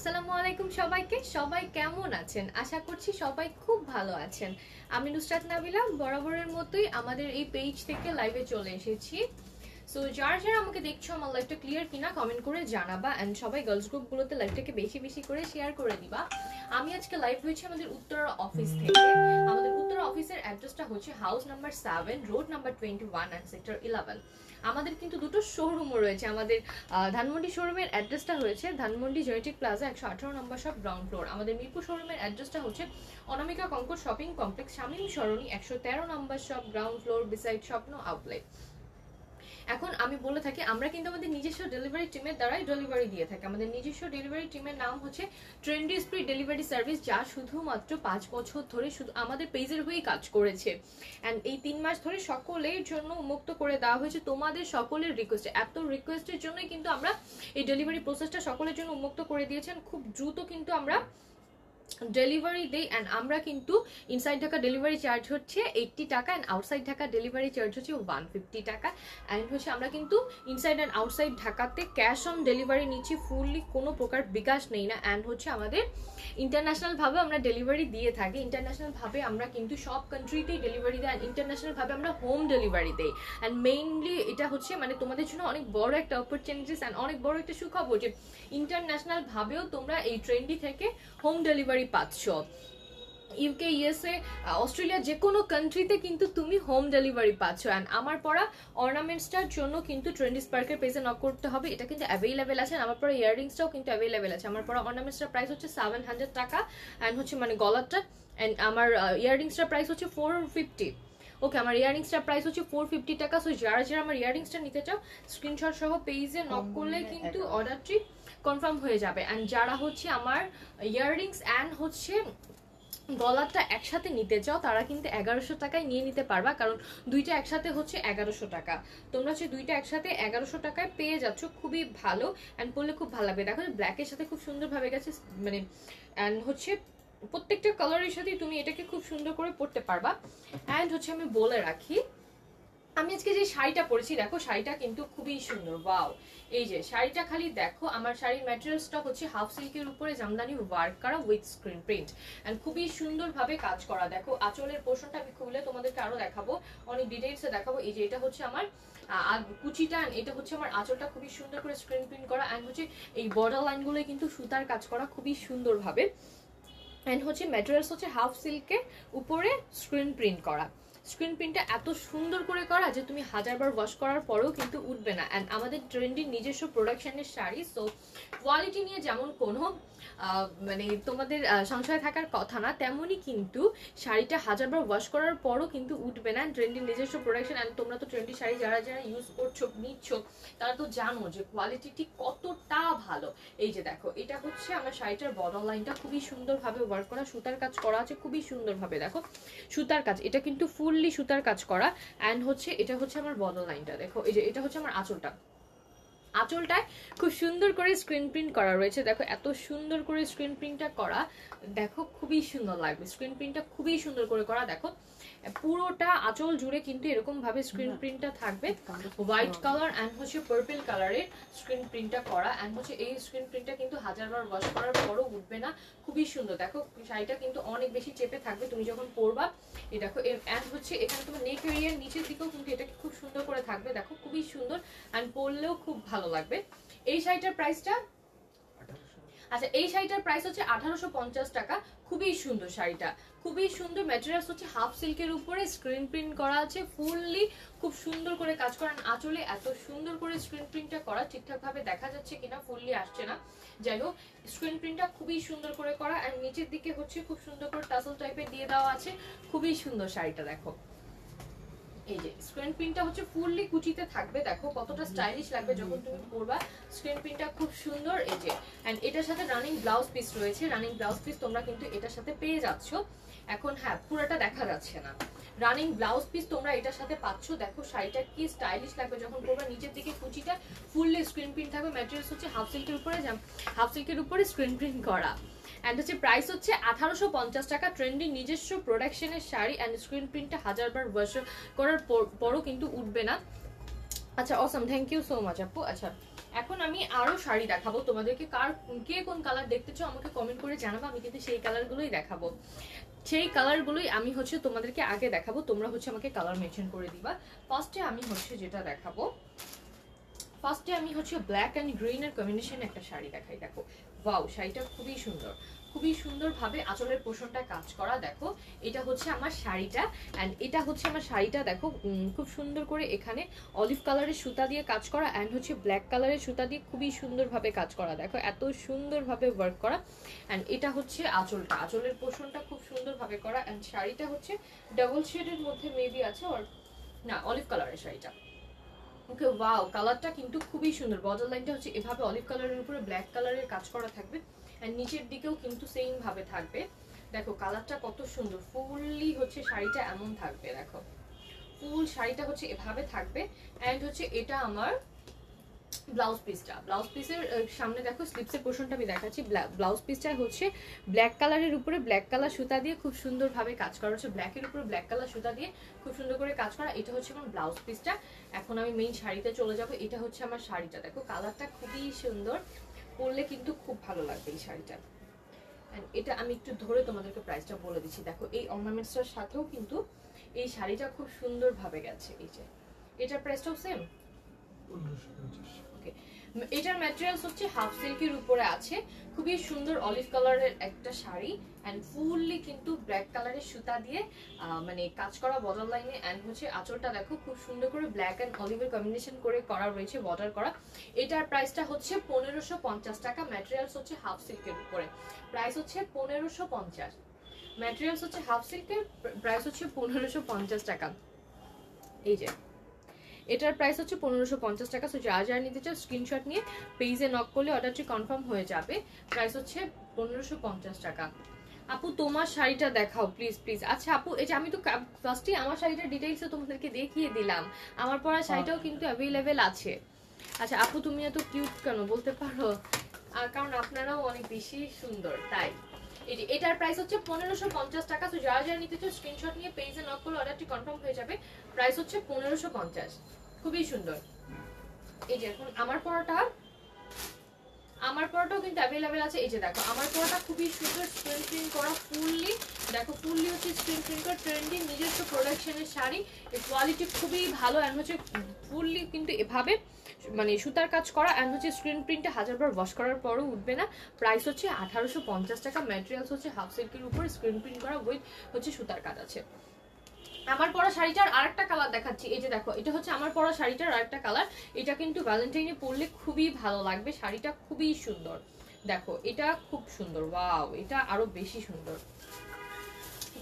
আসসালামু আলাইকুম সবাইকে। সবাই কেমন আছেন? আশা করছি সবাই খুব ভালো আছেন। আমি নুসরাত নাবিলা বরাবরের মতোই আমাদের এই পেজ থেকে লাইভে চলে এসেছি। সো যারা যারা আমাকে দেখছো আমার লাইভটা ক্লিয়ার কিনা কমেন্ট করে জানাবা, এন্ড সবাই গার্লস গ্রুপগুলোতে লাইভটাকে বেশি বেশি করে শেয়ার করে দিবা। আমি আজকে লাইভ হয়েছি আমাদের উত্তরা অফিস থেকে। আমাদের উত্তরা অফিসের অ্যাড্রেসটা হচ্ছে house number 7, road number 21 and sector 11। আমাদের কিন্তু দুটো শোরুমও রয়েছে। আমাদের ধানমন্ডি শোরুমের অ্যাড্রেসটা হয়েছে ধানমন্ডি জেনেটিক প্লাজা 118 নম্বর শপ গ্রাউন্ড ফ্লোর। আমাদের মিরপুর শোরুমের অ্যাড্রেসটা হচ্ছে অনামিকা কঙ্কর শপিং কমপ্লেক্স শামীম সরণি 113 নম্বর শপ গ্রাউন্ড ফ্লোর বিসাইড স্বপ্ন আউটলেট। এখন আমি বলে থাকি আমরা কিন্তু আমাদের নিজস্ব ডেলিভারি টিমের দ্বারাই ডেলিভারি দিয়ে থাকি। আমাদের নিজস্ব ডেলিভারি টিমের নাম হচ্ছে ট্রেন্ডি স্পিড ডেলিভারি সার্ভিস, যা শুধুমাত্র 5 বছর ধরে শুধু আমাদের পেজের হয়েই কাজ করেছে। অ্যান্ড এই 3 মাস ধরে সকলের জন্য উন্মুক্ত করে দেওয়া হয়েছে তোমাদের সকলের রিকোয়েস্টে। এত রিকোয়েস্টের জন্যই কিন্তু আমরা এই ডেলিভারি প্রসেসটা সকলের জন্য উন্মুক্ত করে দিয়েছেন। খুব দ্রুত কিন্তু আমরা ডেলিভারি দেই। অ্যান্ড আমরা কিন্তু ইনসাইড ঢাকা ডেলিভারি চার্জ হচ্ছে 80 টাকা, and outside Dhaka delivery charge হচ্ছে 150 টাকা। অ্যান্ড হচ্ছে আমরা কিন্তু ইনসাইড অ্যান্ড আউটসাইড ঢাকাতে ক্যাশ অন ডেলিভারি নিচ্ছি, ফুললি কোনো প্রকার বিকাশ নেই না। অ্যান্ড হচ্ছে আমাদের ইন্টারন্যাশনালভাবে আমরা ডেলিভারি দিয়ে থাকি। ইন্টারন্যাশনালভাবে আমরা কিন্তু সব কান্ট্রিতেই ডেলিভারি দেয়, অ্যান্ড ইন্টারন্যাশনালভাবে আমরা হোম ডেলিভারি দেই। অ্যান্ড মেইনলি এটা হচ্ছে মানে তোমাদের জন্য অনেক বড় একটা অপরচুনিটিস অ্যান্ড অনেক বড় একটা সুখবর যে ইন্টারন্যাশনালভাবেও তোমরা এই ট্রেন্ডি থেকে হোম ডেলিভারি পাচ্ছ। ইউকে, ইউএসএ, অস্ট্রেলিয়া, যে কোনো কান্ট্রিতে কিন্তু তুমি হোম ডেলিভারি পাচ্ছ। অ্যান্ড আমার পরা অর্নামেন্টসটার জন্য কিন্তু ট্রেন্ডি স্পার্কের পেজে নক করতে হবে, এটা কিন্তু অ্যাভেলেবেল আছে। আমার পরা ইয়াররিংসটাও কিন্তু অ্যাভেলেবেল আছে। আমার পরা অর্নামেন্টসটার প্রাইস হচ্ছে 700 টাকা, অ্যান্ড হচ্ছে মানে গলারটা, অ্যান্ড আমার ইয়াররিংসটার প্রাইস হচ্ছে 450। ওকে, আমার ইয়াররিংসটার প্রাইস হচ্ছে 450 টাকা। সো যারা যারা আমার ইয়াররিংসটা নিতে চাও স্ক্রিনশট সহ পেজে নক করলে কিন্তু অর্ডারটি কনফার্ম হয়ে যাবে। অ্যান্ড যারা হচ্ছে আমার ইয়াররিংস অ্যান্ড হচ্ছে গলারটা একসাথে নিতে চাও তারা কিন্তু 1100 টাকায় নিয়ে নিতে পারবা, কারণ দুইটা একসাথে হচ্ছে 1100 টাকা। তোমরা হচ্ছে দুইটা একসাথে 1100 টাকায় পেয়ে যাচ্ছ, খুবই ভালো। অ্যান্ড পরলে খুব ভালো লাগবে। দেখো ব্ল্যাকের সাথে খুব সুন্দরভাবে গেছে, মানে অ্যান্ড হচ্ছে প্রত্যেকটা কালারের সাথে তুমি এটাকে খুব সুন্দর করে পরতে পারবা। অ্যান্ড হচ্ছে আমি বলে রাখি, আমি আজকে যে শাড়িটা পরেছি দেখো, শাড়িটা কিন্তু খুবই সুন্দর। ওয়াও, এই যে শাড়িটা খালি দেখো। আমার শাড়ির ম্যাটেরিয়ালসটা হচ্ছে হাফ সিল্কের উপরে জামদানি ওয়ার্ক করা উইথ স্ক্রিন প্রিন্ট, এন্ড খুবই সুন্দরভাবে কাজ করা। দেখো আঁচলের পোর্শনটা আমি খুলে তোমাদেরকে আরো দেখাবো, অনেক ডিটেইলসে দেখাবো। এই যে এটা হচ্ছে আমার কুচিটা, এটা হচ্ছে আমার আঁচলটা খুবই সুন্দর করে স্ক্রিন প্রিন্ট করা। অ্যান্ড হচ্ছে এই বর্ডার লাইনগুলো কিন্তু সুতার কাজ করা খুবই সুন্দরভাবে। অ্যান্ড হচ্ছে ম্যাটেরিয়ালস হচ্ছে হাফ সিল্কের উপরে স্ক্রিন প্রিন্ট করা। স্ক্রিন প্রিন্টটা এত সুন্দর করে করা যে তুমি 1000বার ওয়াশ করার পরেও কিন্তু উঠবে না। অ্যান্ড আমাদের ট্রেন্ডিং নিজস্ব প্রোডাকশনের শাড়ি, সো কোয়ালিটি নিয়ে যেমন কোনো মানে তোমাদের সংশয় থাকার কথা না, তেমনই কিন্তু শাড়িটা 1000বার ওয়াশ করার পরও কিন্তু উঠবে না। ট্রেন্ডিং নিজস্ব প্রোডাকশন। অ্যান্ড তোমরা তো ট্রেন্ডি শাড়ি যারা যারা ইউজ করছো নিচ্ছ তারা তো জানো যে কোয়ালিটি ঠিক কতটা ভালো। এই যে দেখো, এটা হচ্ছে আমার শাড়িটার বর্ডার লাইনটা খুবই সুন্দরভাবে ওয়ার্ক করা, সুতার কাজ করা আছে খুবই সুন্দরভাবে। দেখো সুতার কাজ, এটা কিন্তু ফুললি সুতার কাজ করা। অ্যান্ড হচ্ছে এটা হচ্ছে আমার বর্ডার লাইনটা। দেখো এই যে এটা হচ্ছে আমার আঁচলটা, আঁচলটায় খুব সুন্দর করে স্ক্রিন প্রিন্ট করা রয়েছে। দেখো এত সুন্দর করে স্ক্রিন প্রিন্টটা করা, দেখো খুবই সুন্দর লাগবে। স্ক্রিন প্রিন্টটা খুবই সুন্দর করে করা। দেখো পুরোটা আঁচল জুড়ে কিন্তু এরকম ভাবে স্ক্রিন প্রিন্টটা থাকবে, হোয়াইট কালার অ্যান্ড হচ্ছে পার্পল কালারের স্ক্রিন প্রিন্টটা করা। অ্যান্ড হচ্ছে এই স্ক্রিন প্রিন্টটা কিন্তু 1000বার ওয়াশ করার পরও উঠবে না, খুবই সুন্দর। দেখো শাড়িটা কিন্তু অনেক বেশি চেপে থাকবে তুমি যখন পরবা। এই দেখো, অ্যান্ড হচ্ছে এখানে তোমার নেক এরিয়ার নিচের দিকেও কিন্তু এটাকে খুব সুন্দর করে থাকবে। দেখো খুবই সুন্দর, অ্যান্ড পরলেও খুব ভালো লাগবে। এই শাড়িটার প্রাইসটা, আচ্ছা এই শাড়িটার প্রাইস হচ্ছে 1850 টাকা। খুবই সুন্দর শাড়িটা, খুবই সুন্দর। ম্যাটেরিয়ালস হচ্ছে হাফ সিল্কের উপরে স্ক্রিন প্রিন্ট করা আছে, ফুললি খুব সুন্দর করে কাজ করেন। আঁচলে এত সুন্দর করে স্ক্রিন প্রিন্টটা করা, ঠিকঠাক ভাবে দেখা যাচ্ছে কিনা ফুললি আসছে না, যাই হোক স্ক্রিন প্রিন্টটা খুবই সুন্দর করে করা। আর নিচের দিকে হচ্ছে খুব সুন্দর করে টাসেল টাইপের দিয়ে দেওয়া আছে, খুবই সুন্দর শাড়িটা। দেখো এই যে স্ক্রিন প্রিন্টটা হচ্ছে ফুললি কুচিতে থাকবে, দেখো কতটা স্টাইলিশ লাগবে যখন তুমি পরবা। স্ক্রিন প্রিন্টটা খুব সুন্দর। এই যে এন্ড এটার সাথে রানিং ব্লাউজ পিস রয়েছে, রানিং ব্লাউজ পিস তোমরা কিন্তু এটার সাথে পেয়ে যাচ্ছ। এখন হ্যাঁ, পুরোটা দেখা যাচ্ছে না, রানিং ব্লাউজ পিস তোমরা এটার সাথে পাচ্ছ। দেখো শাড়িটা কি স্টাইলিশ লাগবে যখন পরবা। নিচের দিকে কুচিটা ফুললি স্ক্রিন প্রিন্ট থাকবে। ম্যাটেরিয়ালস হচ্ছে হাফ সিল্কের উপরে স্ক্রিন প্রিন্ট করা। এন্ড হচ্ছে প্রাইস হচ্ছে 1850 টাকা। ট্রেন্ডি নিজস্ব প্রোডাকশনের শাড়ি, এন্ড স্ক্রিন প্রিন্টটা 1000বার ওয়াশ করার পরও কিন্তু উঠবে না। আচ্ছা অসম, থ্যাংক ইউ সো মাচ আপু। আচ্ছা এখন আমি আরো শাড়ি দেখাবো তোমাদেরকে, কে কোন কালার দেখতে চাও আমাকে কমেন্ট করে জানাবো, আমি কিন্তু সেই কালারগুলোই দেখাবো। সেই কালারগুলোই আমি হচ্ছে তোমাদেরকে আগে দেখাবো, তোমরা হচ্ছে আমাকে কালার মেনশন করে দিবা। ফার্স্টে আমি হচ্ছে যেটা দেখাবো, ফার্স্টে আমি হচ্ছে ব্ল্যাক অ্যান্ড গ্রিনের কম্বিনেশনে একটা শাড়ি দেখাই। দেখো ওয়াও, শাড়িটা খুবই সুন্দর, খুবই সুন্দরভাবে আঁচলের পোষণটা কাজ করা। দেখো এটা হচ্ছে আমার শাড়িটা, অ্যান্ড এটা হচ্ছে আমার শাড়িটা দেখো খুব সুন্দর করে এখানে অলিভ কালারের সুতা দিয়ে কাজ করা, অ্যান্ড হচ্ছে ব্ল্যাক কালারের সুতা দিয়ে খুবই সুন্দরভাবে কাজ করা। দেখো এত সুন্দরভাবে ওয়ার্ক করা, অ্যান্ড এটা হচ্ছে আঁচলটা, আঁচলের পোষণটা খুব সুন্দরভাবে করা, অ্যান্ড শাড়িটা হচ্ছে ডাবল শেডের মধ্যে মেবি আছে, ওর না অলিভ কালারের শাড়িটা। ওকে ওয়াও, কালারটা কিন্তু খুবই সুন্দর। বর্ডার লাইনটা হচ্ছে এভাবে অলিভ কালারের উপরে ব্ল্যাক কালারের কাজ করা থাকবে, এন্ড নিচের দিকেও কিন্তু সেম ভাবে থাকবে। দেখো কালারটা কত সুন্দর, ফুললি হচ্ছে শাড়িটা এমন থাকবে। দেখো ফুল শাড়িটা হচ্ছে এভাবে থাকবে, এন্ড হচ্ছে এটা আমার ব্লাউজ পিসটা। ব্লাউজ পিসের সামনে দেখো স্লিপসের পোর্শনটা আমি দেখাচ্ছি। ব্লাউজ পিসটা হচ্ছে ব্ল্যাক কালারের উপরে ব্ল্যাক কালার সুতা দিয়ে খুব সুন্দরভাবে কাজ করা হচ্ছে, ব্ল্যাকের উপরে ব্ল্যাক কালার সুতা দিয়ে খুব সুন্দর করে কাজ করা। এটা হচ্ছে আমার ব্লাউজ পিসটা। এখন আমি মেইন শাড়িতে চলে যাব। এটা হচ্ছে আমার শাড়িটা, দেখো কালারটা খুবই সুন্দর, পরলে কিন্তু খুব ভালো লাগবে এই শাড়িটা। এন্ড এটা আমি একটু ধরে তোমাদেরকে প্রাইসটা বলে দিচ্ছি। দেখো এই অর্নামেন্টসটার সাথেও কিন্তু এই শাড়িটা খুব সুন্দরভাবে গেছে। এই যে এটার প্রাইসটাও সেম। এটার ম্যাটেরিয়ালস হচ্ছে হাফ সিল্কের উপরে আছে, খুবই সুন্দর অলিভ কালারের একটা শাড়ি, এন্ড ফুললি কিন্তু ব্ল্যাক কালারের সুতা দিয়ে মানে কাজ করা বর্ডার লাইনে, এন্ড হচ্ছে আঁচলটা দেখো খুব সুন্দর করে ব্ল্যাক এন্ড অলিভের কম্বিনেশন করে করা রয়েছে, বর্ডার করা। এটার প্রাইসটা হচ্ছে 1550 টাকা। ম্যাটেরিয়ালস হচ্ছে হাফ সিল্কের উপরে, প্রাইস হচ্ছে 1550। ম্যাটেরিয়ালস হচ্ছে হাফ সিল্কের, প্রাইস হচ্ছে 1550 টাকা। এই যে এটার প্রাইস হচ্ছে 1550 টাকা। সো যা যা নিতে চাও স্ক্রিনশট নিয়ে পেজে নক করলে অর্ডারটি কনফার্ম হয়ে যাবে। প্রাইস হচ্ছে 1550 টাকা। আপু তোমার শাড়িটা দেখাও প্লিজ প্লিজ। আচ্ছা আপু, এই যে আমি তো ফার্স্টে আমার শাড়িটার ডিটেইলসও তোমাদেরকে দেখিয়ে দিলাম, আমার পরা শাড়িটাও কিন্তু অ্যাভেলেবেল আছে। আচ্ছা আপু তুমি এত কিউট কেন বলতে পারো? কারণ আপনারাও অনেক বেশি সুন্দর তাই। এটার প্রাইস হচ্ছে 1550 টাকা। তো যারা যারা নিতে চাও স্ক্রিনশট নিয়ে পেজে নক করলে অর্ডারটি কনফার্ম হয়ে যাবে। প্রাইস হচ্ছে 1550, খুবই সুন্দর। এই যে এখন আমার পরাটাও কিন্তু অ্যাভেলেবেল আছে। এই যে দেখো আমার পরাটা খুবই সুন্দর, স্ক্রিন প্রিন্ট করা ফুললি। দেখো ফুললি হচ্ছে স্ক্রিন প্রিন্ট করা, ট্রেন্ডি নিজস্ব প্রোডাকশনের শাড়ি, এর কোয়ালিটি খুবই ভালো, এন্ড হচ্ছে ফুললি কিন্তু এভাবে মানে সুতার কাজ করা, এন্ড হচ্ছে স্ক্রিন প্রিন্টে 1000বার ওয়াশ করার পরও উঠবে না। প্রাইস হচ্ছে 1850 টাকা। ম্যাটেরিয়ালস হচ্ছে হাফ সিল্কের উপর স্ক্রিন প্রিন্ট করা উইথ হচ্ছে সুতার কাজ আছে। আমার পরা শাড়িটার আরেকটা কালার দেখাচ্ছি। এই যে দেখো এটা হচ্ছে আমার পরা শাড়িটার আরেকটা কালার। এটা কিন্তু ভ্যালেন্টাইনে পরলে খুবই ভালো লাগবে, শাড়িটা খুবই সুন্দর। দেখো এটা খুব সুন্দর, ওয়াও এটা আরো বেশি সুন্দর।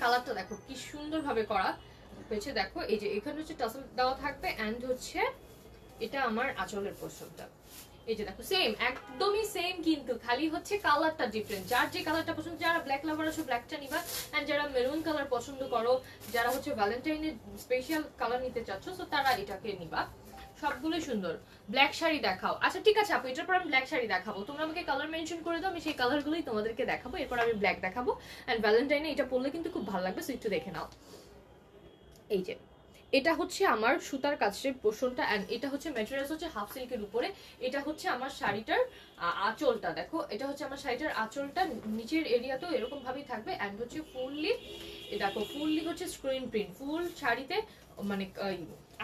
কালারটা দেখো কি সুন্দর ভাবে করা হয়েছে। দেখো এই যে এখানে হচ্ছে টাসেল দেওয়া থাকবে, এন্ড হচ্ছে এটা আমার আঁচলের পোর্শনটা। এই যে দেখো সেম, একদমই সেম, কিন্তু খালি হচ্ছে কালারটা ডিফারেন্ট। যার যে কালারটা পছন্দ, যারা ব্ল্যাক লাভার আছো ব্ল্যাকটা নিবা, এন্ড যারা মেরুন কালার পছন্দ করো, যারা হচ্ছে ভ্যালেন্টাইনের স্পেশাল কালার নিতে চাচ্ছ, তো তারা এটাকে নিবা। সবগুলো সুন্দর। ব্ল্যাক শাড়ি দেখাও। আচ্ছা ঠিক আছে আপু, এটার পর আমি ব্ল্যাক শাড়ি দেখাবো, তোমরা আমাকে কালার মেনশন করে দাও, আমি সেই কালারগুলোই তোমাদেরকে দেখাবো। এরপর আমি ব্ল্যাক দেখাবো, এন্ড ভ্যালেন্টাইনে এটা পরলে কিন্তু খুব ভালো লাগবে, সো একটু দেখে নাও। এই যে এটা হচ্ছে আমার সুতার কাজের পোর্শনটা, এন্ড এটা হচ্ছে ম্যাটেরিয়ালস হচ্ছে হাফ সিল্কের উপরে। এটা হচ্ছে আমার শাড়িটার আঁচলটা। দেখো এটা হচ্ছে আমার শাড়িটার আঁচলটা, নিচের এরিয়াতেও এরকম ভাবেই থাকবে, এন্ড হচ্ছে ফুললি দেখো ফুললি হচ্ছে স্ক্রিন প্রিন্ট, ফুল শাড়িতে মানে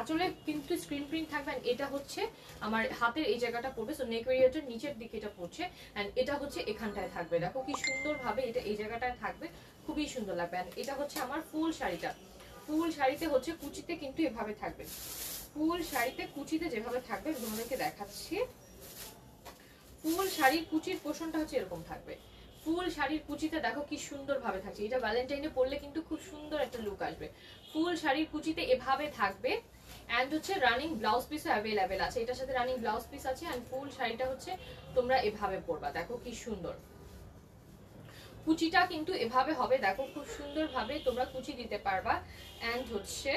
আঁচলে কিন্তু স্ক্রিন প্রিন্ট থাকবে। এটা হচ্ছে আমার হাতের এই জায়গাটা পড়বে, সো নেক এরিয়াটার নিচের দিকে এটা পড়ছে, এন্ড এটা হচ্ছে এখানটায় থাকবে। দেখো কি সুন্দর ভাবে এটা এই জায়গাটায় থাকবে, খুবই সুন্দর লাগবে। এন্ড এটা হচ্ছে আমার ফুল শাড়িটা। ফুল শাড়িতে হচ্ছে কুচিতে কিন্তু এভাবে থাকবে, ফুল শাড়িতে কুচিতে যেভাবে থাকবে তোমাদেরকে দেখাচ্ছি। ফুল শাড়ির কুচির পোর্শনটা হচ্ছে এরকম থাকবে, ফুল শাড়ির কুচিতে দেখো কি সুন্দর ভাবে থাকছে। এটা ভ্যালেন্টাইনে পরলে কিন্তু খুব সুন্দর একটা লুক আসবে। ফুল শাড়ির কুচিতে এভাবে থাকবে, এন্ড হচ্ছে রানিং ব্লাউজ পিসও অ্যাভেলেবেল আছে, এটার সাথে রানিং ব্লাউজ পিস আছে, এন্ড ফুল শাড়িটা হচ্ছে তোমরা এভাবে পরবা। দেখো কি সুন্দর কুচিটা কিন্তু এভাবে হবে, দেখো খুব সুন্দর ভাবে তোমরা কুচি দিতে পারবা। এন্ড হচ্ছে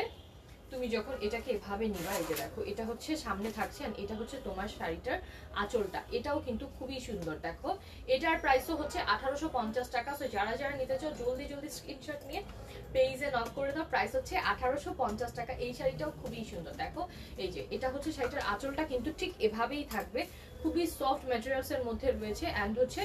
তুমি যখন এটাকে এভাবে নিবা, এই যে দেখো এটা হচ্ছে সামনে থাকছে, আর এটা হচ্ছে তোমার শাড়িটার আঁচলটা, এটাও কিন্তু খুবই সুন্দর। দেখো এটার প্রাইসও হচ্ছে 1850 টাকা। সো যারা যারা নিতে চাও জলদি জলদি স্ক্রিনশট নিয়ে পেজে নক করে দাও। প্রাইস হচ্ছে 1850 টাকা। এই শাড়িটাও খুবই সুন্দর। দেখো এই যে এটা হচ্ছে শাড়িটার আঁচলটা কিন্তু ঠিক এভাবেই থাকবে, খুবই সফট ম্যাটেরিয়ালস এর মধ্যে রয়েছে। অ্যান্ড হচ্ছে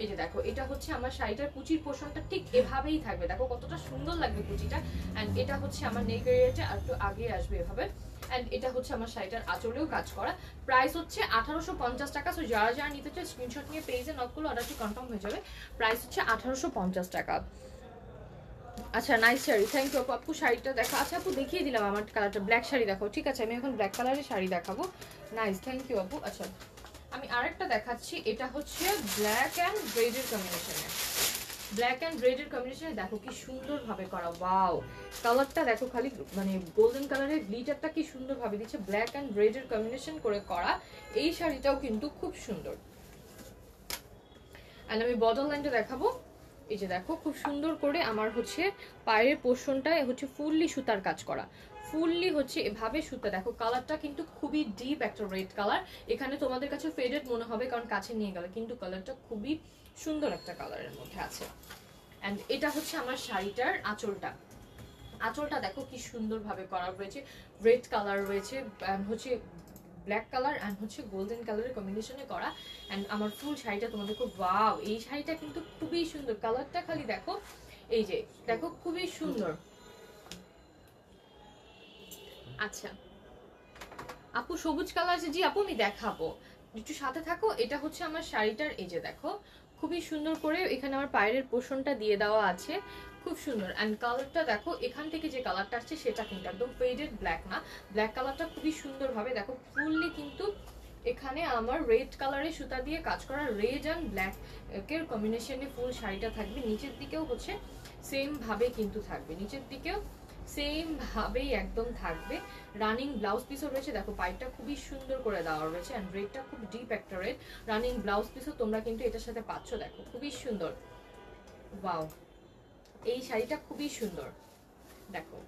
এই যে দেখো, এটা হচ্ছে আমার শাড়িটার কুচির পোর্শনটা ঠিক এভাবেই থাকবে, দেখো কতটা সুন্দর লাগবে কুচিটা। অ্যান্ড এটা হচ্ছে আমার নেক এরিয়াটা আর একটু আগে আসবে এভাবে। অ্যান্ড এটা হচ্ছে আমার শাড়িটার আঁচলেও কাজ করা। প্রাইস হচ্ছে 1850 টাকা। সো যারা যারা নিতে চায় স্ক্রিনশট নিয়ে পেজে নক করলে অর্ডারটি কনফার্ম হয়ে যাবে। প্রাইস হচ্ছে 1850 টাকা। আচ্ছা, নাইস শাড়ি, থ্যাংক ইউ আপু। আপু শাড়িটা দেখো। আচ্ছা আপু, দেখিয়ে দিলাম আমার কালারটা, ব্ল্যাক শাড়ি দেখো। ঠিক আছে, আমি এখন ব্ল্যাক কালারের শাড়ি দেখাবো। নাইস, থ্যাংক ইউ আপু। আচ্ছা, আমি আরেকটা দেখাচ্ছি। এটা হচ্ছে ব্ল্যাক অ্যান্ড রেডের কম্বিনেশনে। ব্ল্যাক অ্যান্ড রেডের কম্বিনেশনে দেখো কি সুন্দরভাবে করা। ওয়াও, কালারটা দেখো, খালি মানে গোল্ডেন কালারের গ্লিটারটা কি সুন্দরভাবে দিচ্ছে। ব্ল্যাক অ্যান্ড রেডের কম্বিনেশন করে করা এই শাড়িটাও কিন্তু খুব সুন্দর। অ্যান্ড আমি বটল লাইনটা দেখাবো। এই যে দেখো, খুব সুন্দর করে আমার হচ্ছে পায়ের পোর্শনটায় হচ্ছে ফুললি সুতার কাজ করা, ফুললি হচ্ছে এভাবে সুতা। দেখো কালারটা কিন্তু খুবই ডিপ একটা রেড কালার। এখানে তোমাদের কাছে ফেডেড মনে হবে কারণ কাছে নিয়ে গেলে, কিন্তু কালারটা খুবই সুন্দর একটা কালারের মধ্যে আছে। অ্যান্ড এটা হচ্ছে আমার শাড়িটার আঁচলটা। আঁচলটা দেখো কি সুন্দরভাবে করা রয়েছে, রেড কালার রয়েছে, হচ্ছে ব্ল্যাক কালার অ্যান্ড হচ্ছে গোল্ডেন কালারের কম্বিনেশনে করা। অ্যান্ড আমার ফুল শাড়িটা তোমাদের খুব, ওয়াও, এই শাড়িটা কিন্তু খুবই সুন্দর। কালারটা খালি দেখো, এই যে দেখো খুবই সুন্দর। আচ্ছা আপু, সবুজ কালার আছে। জি আপু, আমি দেখাবো, একটু সাথে থাকো। এটা হচ্ছে আমার শাড়িটার, এই যে দেখো খুবই সুন্দর করে এখানে আমার পায়ের পোর্শনটা দিয়ে দেওয়া আছে, খুব সুন্দর। অ্যান্ড কালারটা দেখো, এখান থেকে যে কালারটা আসছে সেটা কিন্তু একদম ফেডেড ব্ল্যাক না, ব্ল্যাক কালারটা খুবই সুন্দরভাবে দেখো ফুললি কিন্তু এখানে আমার রেড কালারের সুতা দিয়ে কাজ করা, রেড অ্যান্ড ব্ল্যাক এর কম্বিনেশনে ফুল শাড়িটা থাকবে। নিচের দিকেও হচ্ছে সেম ভাবে কিন্তু থাকবে, নিচের দিকেও সেম ভাবেই একদম থাকবে। রানিং ব্লাউজ পিসও রয়েছে, দেখো পাইপটা খুবই সুন্দর করে দেওয়া রয়েছে। অ্যান্ড রেডটা খুব ডিপ একটা রেড, রানিং ব্লাউজ পিসও তোমরা কিন্তু এটার সাথে পাচ্ছ। দেখো খুবই সুন্দর, ওয়াও, এই শাড়িটা খুবই সুন্দর। দেখো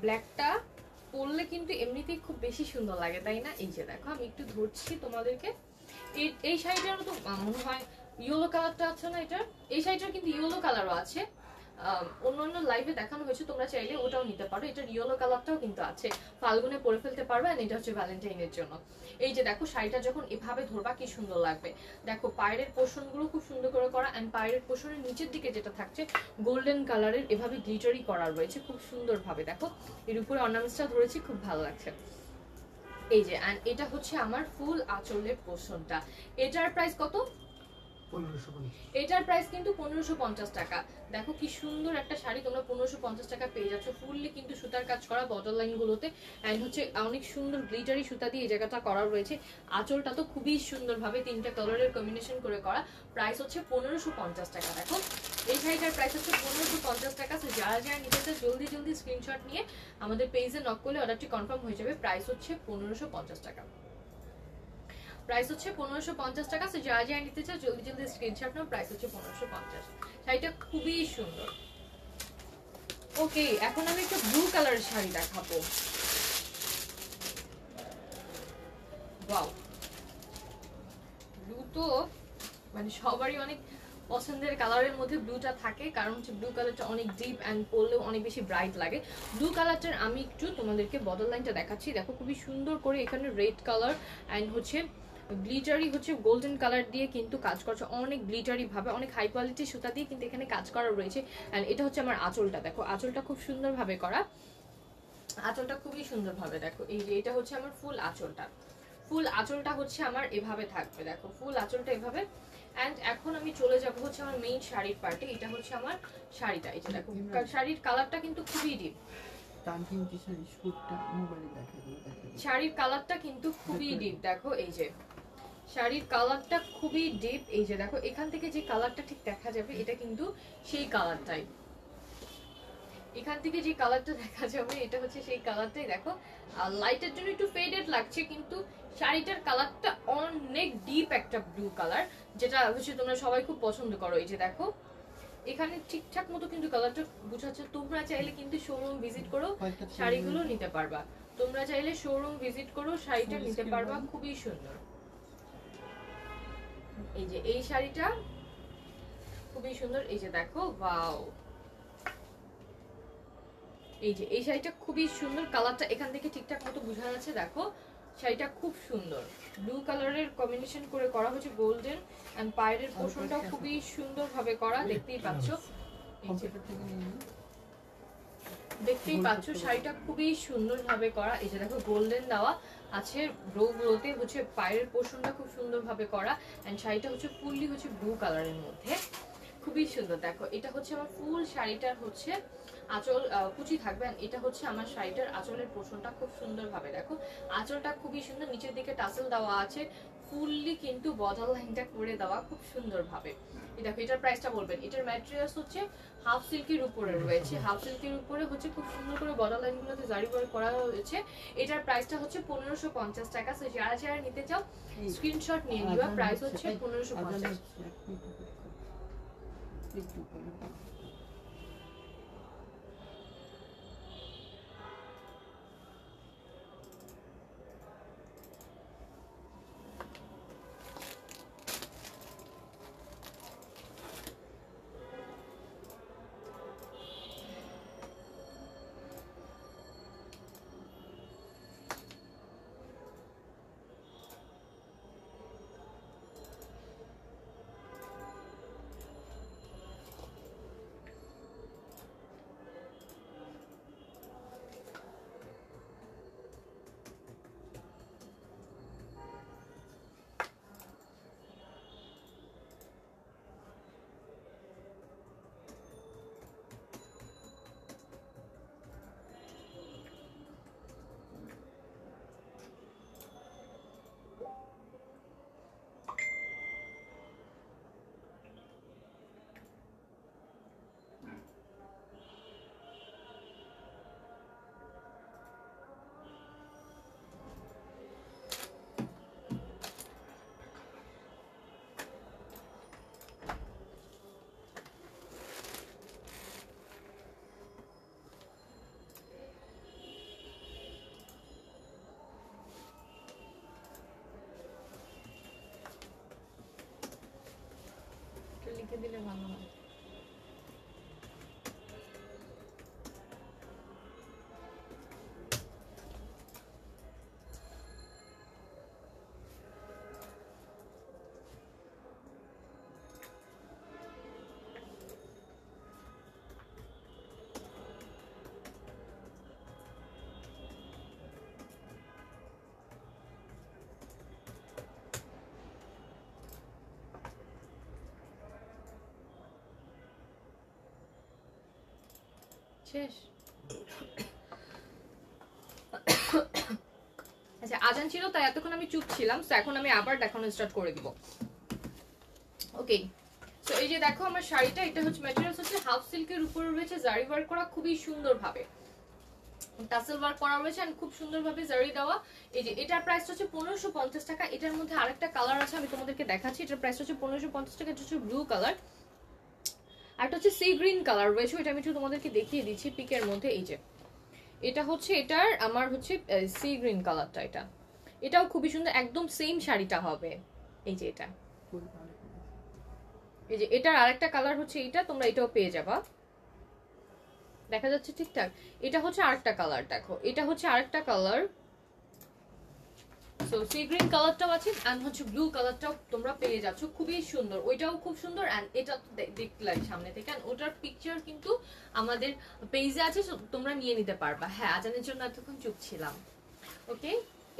ব্ল্যাকটা পরলে কিন্তু এমনিতেই খুব বেশি সুন্দর লাগে, তাই না? এই যে দেখো, আমি একটু ধরছি তোমাদেরকে। এই শাড়িটার তো মনে হয় ইয়েলো কালারটা আছে না এটা, এই শাড়িটার কিন্তু ইয়েলো কালারও আছে। অন্যান্য লাইভে দেখানো হয়েছে, তোমরা চাইলে ওটাও নিতে পারো। এটার ইয়েলো কালারটাও কিন্তু আছে, ফাল্গুনে পরে ফেলতে পারবে। আর এটা হচ্ছে ভ্যালেন্টাইনের জন্য। এই যে দেখো, শাড়িটা যখন এভাবে ধরবা কি সুন্দর লাগবে। দেখো পায়ের পোর্শন গুলো খুব সুন্দর করে করা। অ্যান্ড পায়ের পোর্শনের নিচের দিকে যেটা থাকছে গোল্ডেন কালারের এভাবে গ্লিটারি করা রয়েছে খুব সুন্দর ভাবে। দেখো এর উপরে অর্নামেন্টসটা ধরেছি, খুব ভালো লাগছে। এই যে, অ্যান্ড এটা হচ্ছে আমার ফুল আঁচলের পোর্শনটা। এটার প্রাইস কত? এটার প্রাইস কিন্তু 1550 টাকা। দেখো কি সুন্দর একটা শাড়ি, তোমরা 1550 টাকা পেয়ে যাচ্ছ। ফুললি কিন্তু সুতার কাজ করা বটল লাইন গুলোতে, এন্ড হচ্ছে অনেক সুন্দর গ্লিটারি সুতা দিয়ে এই জায়গাটা করা রয়েছে। আঁচলটা তো খুবই সুন্দর ভাবে তিনটা কালারের কম্বিনেশন করে করা। প্রাইস হচ্ছে 1550 টাকা। দেখো এই শাড়িটার প্রাইস হচ্ছে 1550 টাকা। তো যারা যারা নিতে চায় জলদি জলদি স্ক্রিনশট নিয়ে আমাদের পেজে নক করলে অর্ডারটি কনফার্ম হয়ে যাবে। প্রাইস হচ্ছে 1550 টাকা। প্রাইস হচ্ছে 1550 টাকা। সো যারা যারা নিতে চাও জলদি জলদি স্ক্রিনশট নাও। প্রাইস হচ্ছে 1550। শাড়িটা খুবই সুন্দর। ওকে, এখন আমি একটা ব্লু কালারের শাড়ি দেখাবো। ওয়াও, ব্লু তো মানে সবারই অনেক পছন্দের কালারের মধ্যে ব্লুটা থাকে, কারণ হচ্ছে ব্লু কালারটা অনেক ডিপ অ্যান্ড পরলেও অনেক বেশি ব্রাইট লাগে। ব্লু কালারটার আমি একটু তোমাদেরকে বটল লাইনটা দেখাচ্ছি। দেখো খুবই সুন্দর করে এখানে রেড কালার অ্যান্ড হচ্ছে গ্লিটারি হচ্ছে গোল্ডেন কালার দিয়ে কিন্তু কাজ করছে, অনেক গ্লিটারি ভাবে, অনেক হাই কোয়ালিটির সুতা দিয়ে কিন্তু এখানে কাজ করা রয়েছে। অ্যান্ড এটা হচ্ছে আমার আঁচলটা। দেখো আঁচলটা খুব সুন্দর ভাবে করা, আঁচলটা খুবই সুন্দর ভাবে। দেখো এই যে এটা হচ্ছে আমার ফুল আঁচলটা। ফুল আঁচলটা হচ্ছে আমার এভাবে থাকবে। দেখো ফুল আঁচলটা এভাবে। অ্যান্ড এখন আমি চলে যাব হচ্ছে আমার মেইন শাড়ির পার্টে। এটা হচ্ছে আমার শাড়িটা। এই যে দেখো শাড়ির কালারটা কিন্তু খুবই ডিপ, শাড়ির কালারটা কিন্তু খুবই ডিপ। দেখো এই যে শাড়ির কালারটা খুবই ডিপ। এই যে দেখো এখান থেকে যে কালারটা ঠিক দেখা যাবে এটা কিন্তু সেই কালারটাই, এখান থেকে যে কালারটা দেখা যাবে এটা হচ্ছে সেই কালারটাই। দেখো লাইটের জন্য একটু ফেডেড লাগছে, কিন্তু শাড়িটার কালারটা অনেক ডিপ একটা ব্লু কালার, যেটা হচ্ছে তোমরা সবাই খুব পছন্দ করো। এই যে দেখো এখানে ঠিকঠাক মতো কিন্তু কালারটা বুঝাচ্ছে। তোমরা চাইলে কিন্তু শোরুম ভিজিট করো, শাড়িগুলো নিতে পারবা। তোমরা চাইলে শোরুম ভিজিট করো, শাড়িটা নিতে পারবা, খুবই সুন্দর। এই যে এই শাড়িটা খুবই সুন্দর। এই যে দেখো, ওয়াও, এই যে এই শাড়িটা খুবই সুন্দর। কালারটা এখান থেকে ঠিকঠাক মতো বোঝা যাচ্ছে। দেখো শাড়িটা খুব সুন্দর, ব্লু কালারের কম্বিনেশন করে করা হচ্ছে গোল্ডেন, এন্ড পায়ের পোর্শনটা খুবই সুন্দর ভাবে করা, দেখতেই পাচ্ছো। দেখতেই পাচ্ছ শাড়িটা খুবই সুন্দর ভাবে করা। এই যে দেখো গোল্ডেন দেওয়া আছে ব্রো গুলোতে, হচ্ছে পায়ের পোর্শনটা খুব সুন্দর ভাবে করা, এন্ড শাড়িটা হচ্ছে ফুললি হচ্ছে ব্লু কালারের মধ্যে, খুবই সুন্দর। দেখো এটা হচ্ছে আমার ফুল শাড়িটার হচ্ছে আঁচল কুচি থাকবে, এটা হচ্ছে আমার শাড়িটার আঁচলের পোর্শনটা খুব সুন্দর ভাবে। দেখো আঁচলটা খুবই সুন্দর, নিচের দিকে টাসেল দেওয়া আছে, ফুললি কিন্তু বর্ডার লাইনটা করে দেওয়া খুব সুন্দর ভাবে। দেখো এটার প্রাইসটা বলবেন। এটার ম্যাটেরিয়ালস হচ্ছে হাফ সিল্কের উপরে রয়েছে, হাফ সিল্কের উপরে হচ্ছে খুব সুন্দর করে বর্ডার লাইনগুলোতে জারি ওয়ার্ক করা হয়েছে। এটার প্রাইসটা হচ্ছে 1550 টাকা। সো যারা যারা নিতে চাও স্ক্রিনশট নিয়ে নিবা, প্রাইস হচ্ছে 1550। লিখে দিলে ভালো হয়। শেষ। আচ্ছা আজান ছিল তাই এতক্ষণ আমি চুপ ছিলাম, তো এখন আমি আবার দেখানো স্টার্ট করে দিব। ওকে, তো এই যে দেখো আমার শাড়িটা, এটা হচ্ছে ম্যাটেরিয়ালস হচ্ছে হাফ সিল্কের উপরে রয়েছে জারি ওয়ার্ক করা খুবই সুন্দর ভাবে, টাসেল ওয়ার্ক করা রয়েছে এন্ড খুব সুন্দর ভাবে জারি দেওয়া। এই যে এটার প্রাইস হচ্ছে 1550 টাকা। এটার মধ্যে আরেকটা কালার আছে, আমি তোমাদেরকে দেখাচ্ছি। এটার প্রাইস হচ্ছে 1550 টাকা। এটা হচ্ছে ব্লু কালার, আর এটা হচ্ছে সি গ্রিন কালার রয়েছে, এটা আমি একটু তোমাদেরকে দেখিয়ে দিচ্ছি পিকের মধ্যে। এই যে এটা হচ্ছে এটার আমার হচ্ছে সি গ্রিন কালারটা, এটাও খুবই সুন্দর, একদম সেম শাড়িটা হবে। এই যে এটা, এই যে এটার আরেকটা কালার হচ্ছে এইটা, তোমরা এটাও পেয়ে যাবা, দেখা যাচ্ছে ঠিকঠাক। এটা হচ্ছে আরেকটা কালার, দেখো এটা হচ্ছে আরেকটা কালার। সো সি গ্রিন কালারটাও আছে এন্ড হচ্ছে ব্লু কালারটাও তোমরা পেয়ে যাচ্ছ, খুবই সুন্দর। ওইটাও খুব সুন্দর এন্ড এটা দেখলাম সামনে থেকে, এন্ড ওটার পিকচার কিন্তু আমাদের পেজে আছে, তোমরা নিয়ে নিতে পারবা। হ্যাঁ আজানের জন্য এতক্ষণ চুপ ছিলাম। ওকে,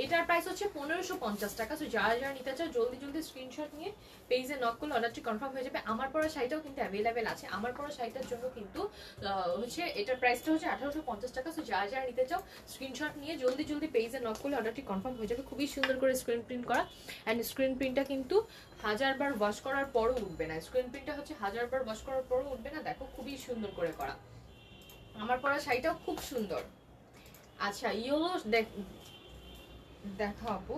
এটার প্রাইস হচ্ছে 1550 টাকা। সো যারা যারা নিতে চাও জলদি জলদি স্ক্রিনশট নিয়ে পেজে নক করলে অর্ডারটি কনফার্ম হয়ে যাবে। আমার পরা শাড়িটাও কিন্তু অ্যাভেলেবেল আছে, আমার পরা শাড়িটার জন্য কিন্তু হচ্ছে এটার প্রাইসটা হচ্ছে 1850 টাকা। সো যারা যারা নিতে চাও স্ক্রিনশট নিয়ে জলদি জলদি পেজে নক করলে অর্ডারটি কনফার্ম হয়ে যাবে। খুবই সুন্দর করে স্ক্রিন প্রিন্ট করা, অ্যান্ড স্ক্রিন প্রিন্টটা কিন্তু 1000 বার ওয়াশ করার পরও উঠবে না। স্ক্রিন প্রিন্টটা হচ্ছে 1000 বার ওয়াশ করার পরও উঠবে না। দেখো খুবই সুন্দর করে করা, আমার পরা শাড়িটাও খুব সুন্দর। আচ্ছা ইয়েলো দেখা আপু,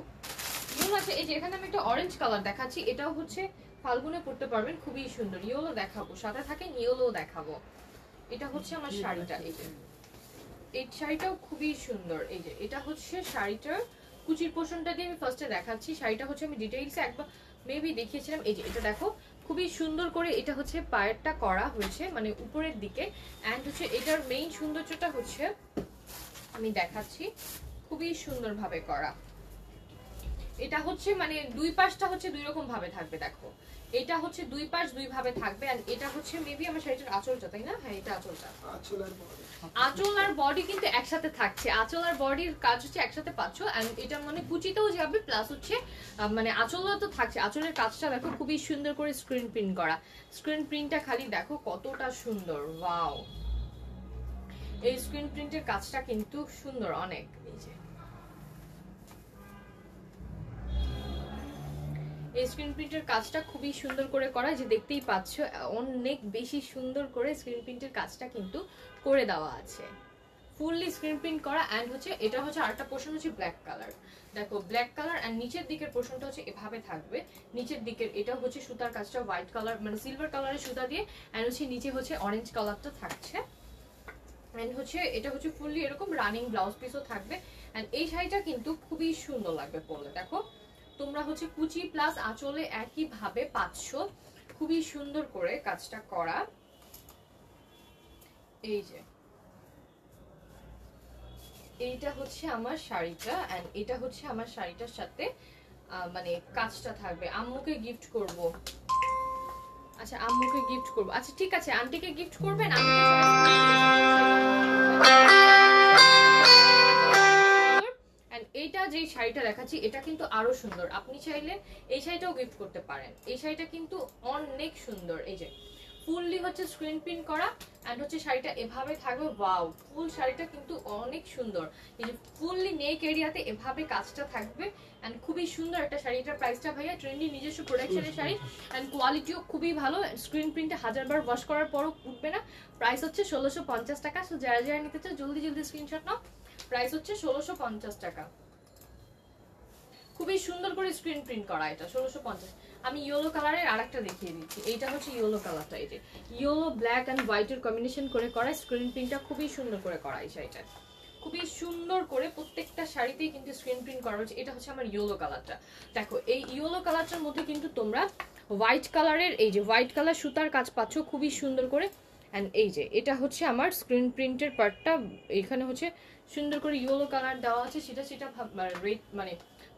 ইয়েলো আছে। এই যে এখানে আমি একটা অরেঞ্জ কালার দেখাচ্ছি, এটাও হচ্ছে ফাল্গুনে পড়তে পারবেন, খুবই সুন্দর। ইয়েলো দেখাবো, সাথে থাকে ইয়েলো দেখাবো। এটা হচ্ছে আমার শাড়িটা, এই যে এই শাড়িটাও খুবই সুন্দর। এই যে এটা হচ্ছে শাড়িটার কুচির পোর্শনটা দিয়ে আমি ফার্স্টে দেখাচ্ছি। শাড়িটা হচ্ছে আমি ডিটেইলসে একবার মেবি দেখিয়েছিলাম। এই যে এটা দেখো খুবই সুন্দর করে এটা হচ্ছে পায়েরটা করা হয়েছে মানে উপরের দিকে, এন্ড হচ্ছে এটার মেইন সৌন্দর্যটা হচ্ছে আমি দেখাচ্ছি, খুবই সুন্দর ভাবে করা। এটা হচ্ছে মানে দুই পাশটা হচ্ছে দুই রকম ভাবে থাকবে। দেখো এটা হচ্ছে দুই পাশ দুই ভাবে থাকবে, এন্ড এটা হচ্ছে মেবি আমার শাড়িটার আঁচলটা, তাই না? হ্যাঁ এটা আঁচলটা। আঁচল আর বডি কিন্তু একসাথে থাকছে, আঁচল আর বডির কাজ হচ্ছে একসাথে পাচ্ছ, এন্ড এটা মানে কুচিতেও যাবে, প্লাস হচ্ছে মানে আঁচলও তো থাকছে। আঁচলের কাজটা দেখো খুবই সুন্দর করে স্ক্রিন প্রিন্ট করা। স্ক্রিন প্রিন্টটা খালি দেখো কতটা সুন্দর, ওয়াও! এই স্ক্রিন প্রিন্টের কাজটা কিন্তু সুন্দর অনেক। এই যে এই স্ক্রিন প্রিন্টের কাজটা খুবই সুন্দর করে করা, যে দেখতেই পাচ্ছ অনেক বেশি সুন্দর করে স্ক্রিন প্রিন্টের কাজটা কিন্তু করে দেওয়া আছে, ফুললি স্ক্রিন প্রিন্ট করা। এন্ড হচ্ছে এটা হচ্ছে আরেকটা পোর্শন হচ্ছে ব্ল্যাক কালার। দেখো ব্ল্যাক কালার, এন্ড নিচের দিকের পোর্শনটা হচ্ছে এভাবে থাকবে। নিচের দিকের এটা হচ্ছে সুতার কাজটা হোয়াইট কালার মানে সিলভার কালারের সুতা দিয়ে, এন্ড হচ্ছে নিচে হচ্ছে অরেঞ্জ কালারটা থাকছে। এন্ড হচ্ছে এটা হচ্ছে ফুললি এরকম রানিং ব্লাউজ পিসও থাকবে। এন্ড এই শাড়িটা কিন্তু খুবই সুন্দর লাগবে পরলে। দেখো তোমরা হচ্ছে কুচি প্লাস আঁচলে একই ভাবে পাচ্ছ, খুবই সুন্দর করে কাজটা করা। এই যে এইটা হচ্ছে আমার শাড়িটা, এন্ড এটা হচ্ছে আমার শাড়িটার সাথে মানে কাজটা থাকবে। আম্মুকে গিফট করব। আচ্ছা আম্মুকে গিফট করব, আচ্ছা ঠিক আছে। আন্টিকে গিফট করবেন? এইটা যে শাড়িটা দেখাচ্ছি এটা কিন্তু আরো সুন্দর, আপনি চাইলে এই শাড়িটাও গিফট করতে পারেন। এই শাড়িটা কিন্তু অনেক সুন্দর। এই যে ফুললি হচ্ছে স্ক্রিন প্রিন্ট করা, এন্ড হচ্ছে শাড়িটা এভাবে থাকবে, ওয়াও! ফুল শাড়িটা কিন্তু অনেক সুন্দর। এই যে ফুললি নেক এরিয়াতে এভাবে কাজটা থাকবে, এন্ড খুবই সুন্দর একটা শাড়ি। এটার প্রাইসটা ভাইয়া ট্রেন্ডি নিজস্ব প্রোডাকশনের শাড়ি, এন্ড কোয়ালিটিও খুবই ভালো। স্ক্রিন প্রিন্টে 1000বার ওয়াশ করার পরও উঠবে না। প্রাইস হচ্ছে 1650 টাকা। সো যারা যারা নিতে চাও জলদি জলদি স্ক্রিনশট নাও। প্রাইস হচ্ছে 1650 টাকা। খুবই সুন্দর করে স্ক্রিন প্রিন্ট করা এটা 1650। আমি ইয়েলো কালারের আরেকটা দেখিয়ে দিচ্ছি। এইটা হচ্ছে ইয়েলো কালারটা। এই যে ইয়েলো ব্ল্যাক এন্ড হোয়াইটের কম্বিনেশন করে করা স্ক্রিন প্রিন্টটা খুবই সুন্দর করে করা। এই শাড়িটা খুবই সুন্দর করে প্রত্যেকটা শাড়িতেই কিন্তু স্ক্রিন প্রিন্ট করা হচ্ছে। এটা হচ্ছে আমার ইয়েলো কালারটা। দেখো এই ইয়েলো কালারটার মধ্যে কিন্তু তোমরা হোয়াইট কালারের এই যে হোয়াইট কালার সুতার কাজ পাচ্ছ খুবই সুন্দর করে। এন্ড এই যে এটা হচ্ছে আমার স্ক্রিন প্রিন্টের পার্টটা, এখানে হচ্ছে সুন্দর করে ইয়েলো কালার দেওয়া আছে, সেটা রেড মানে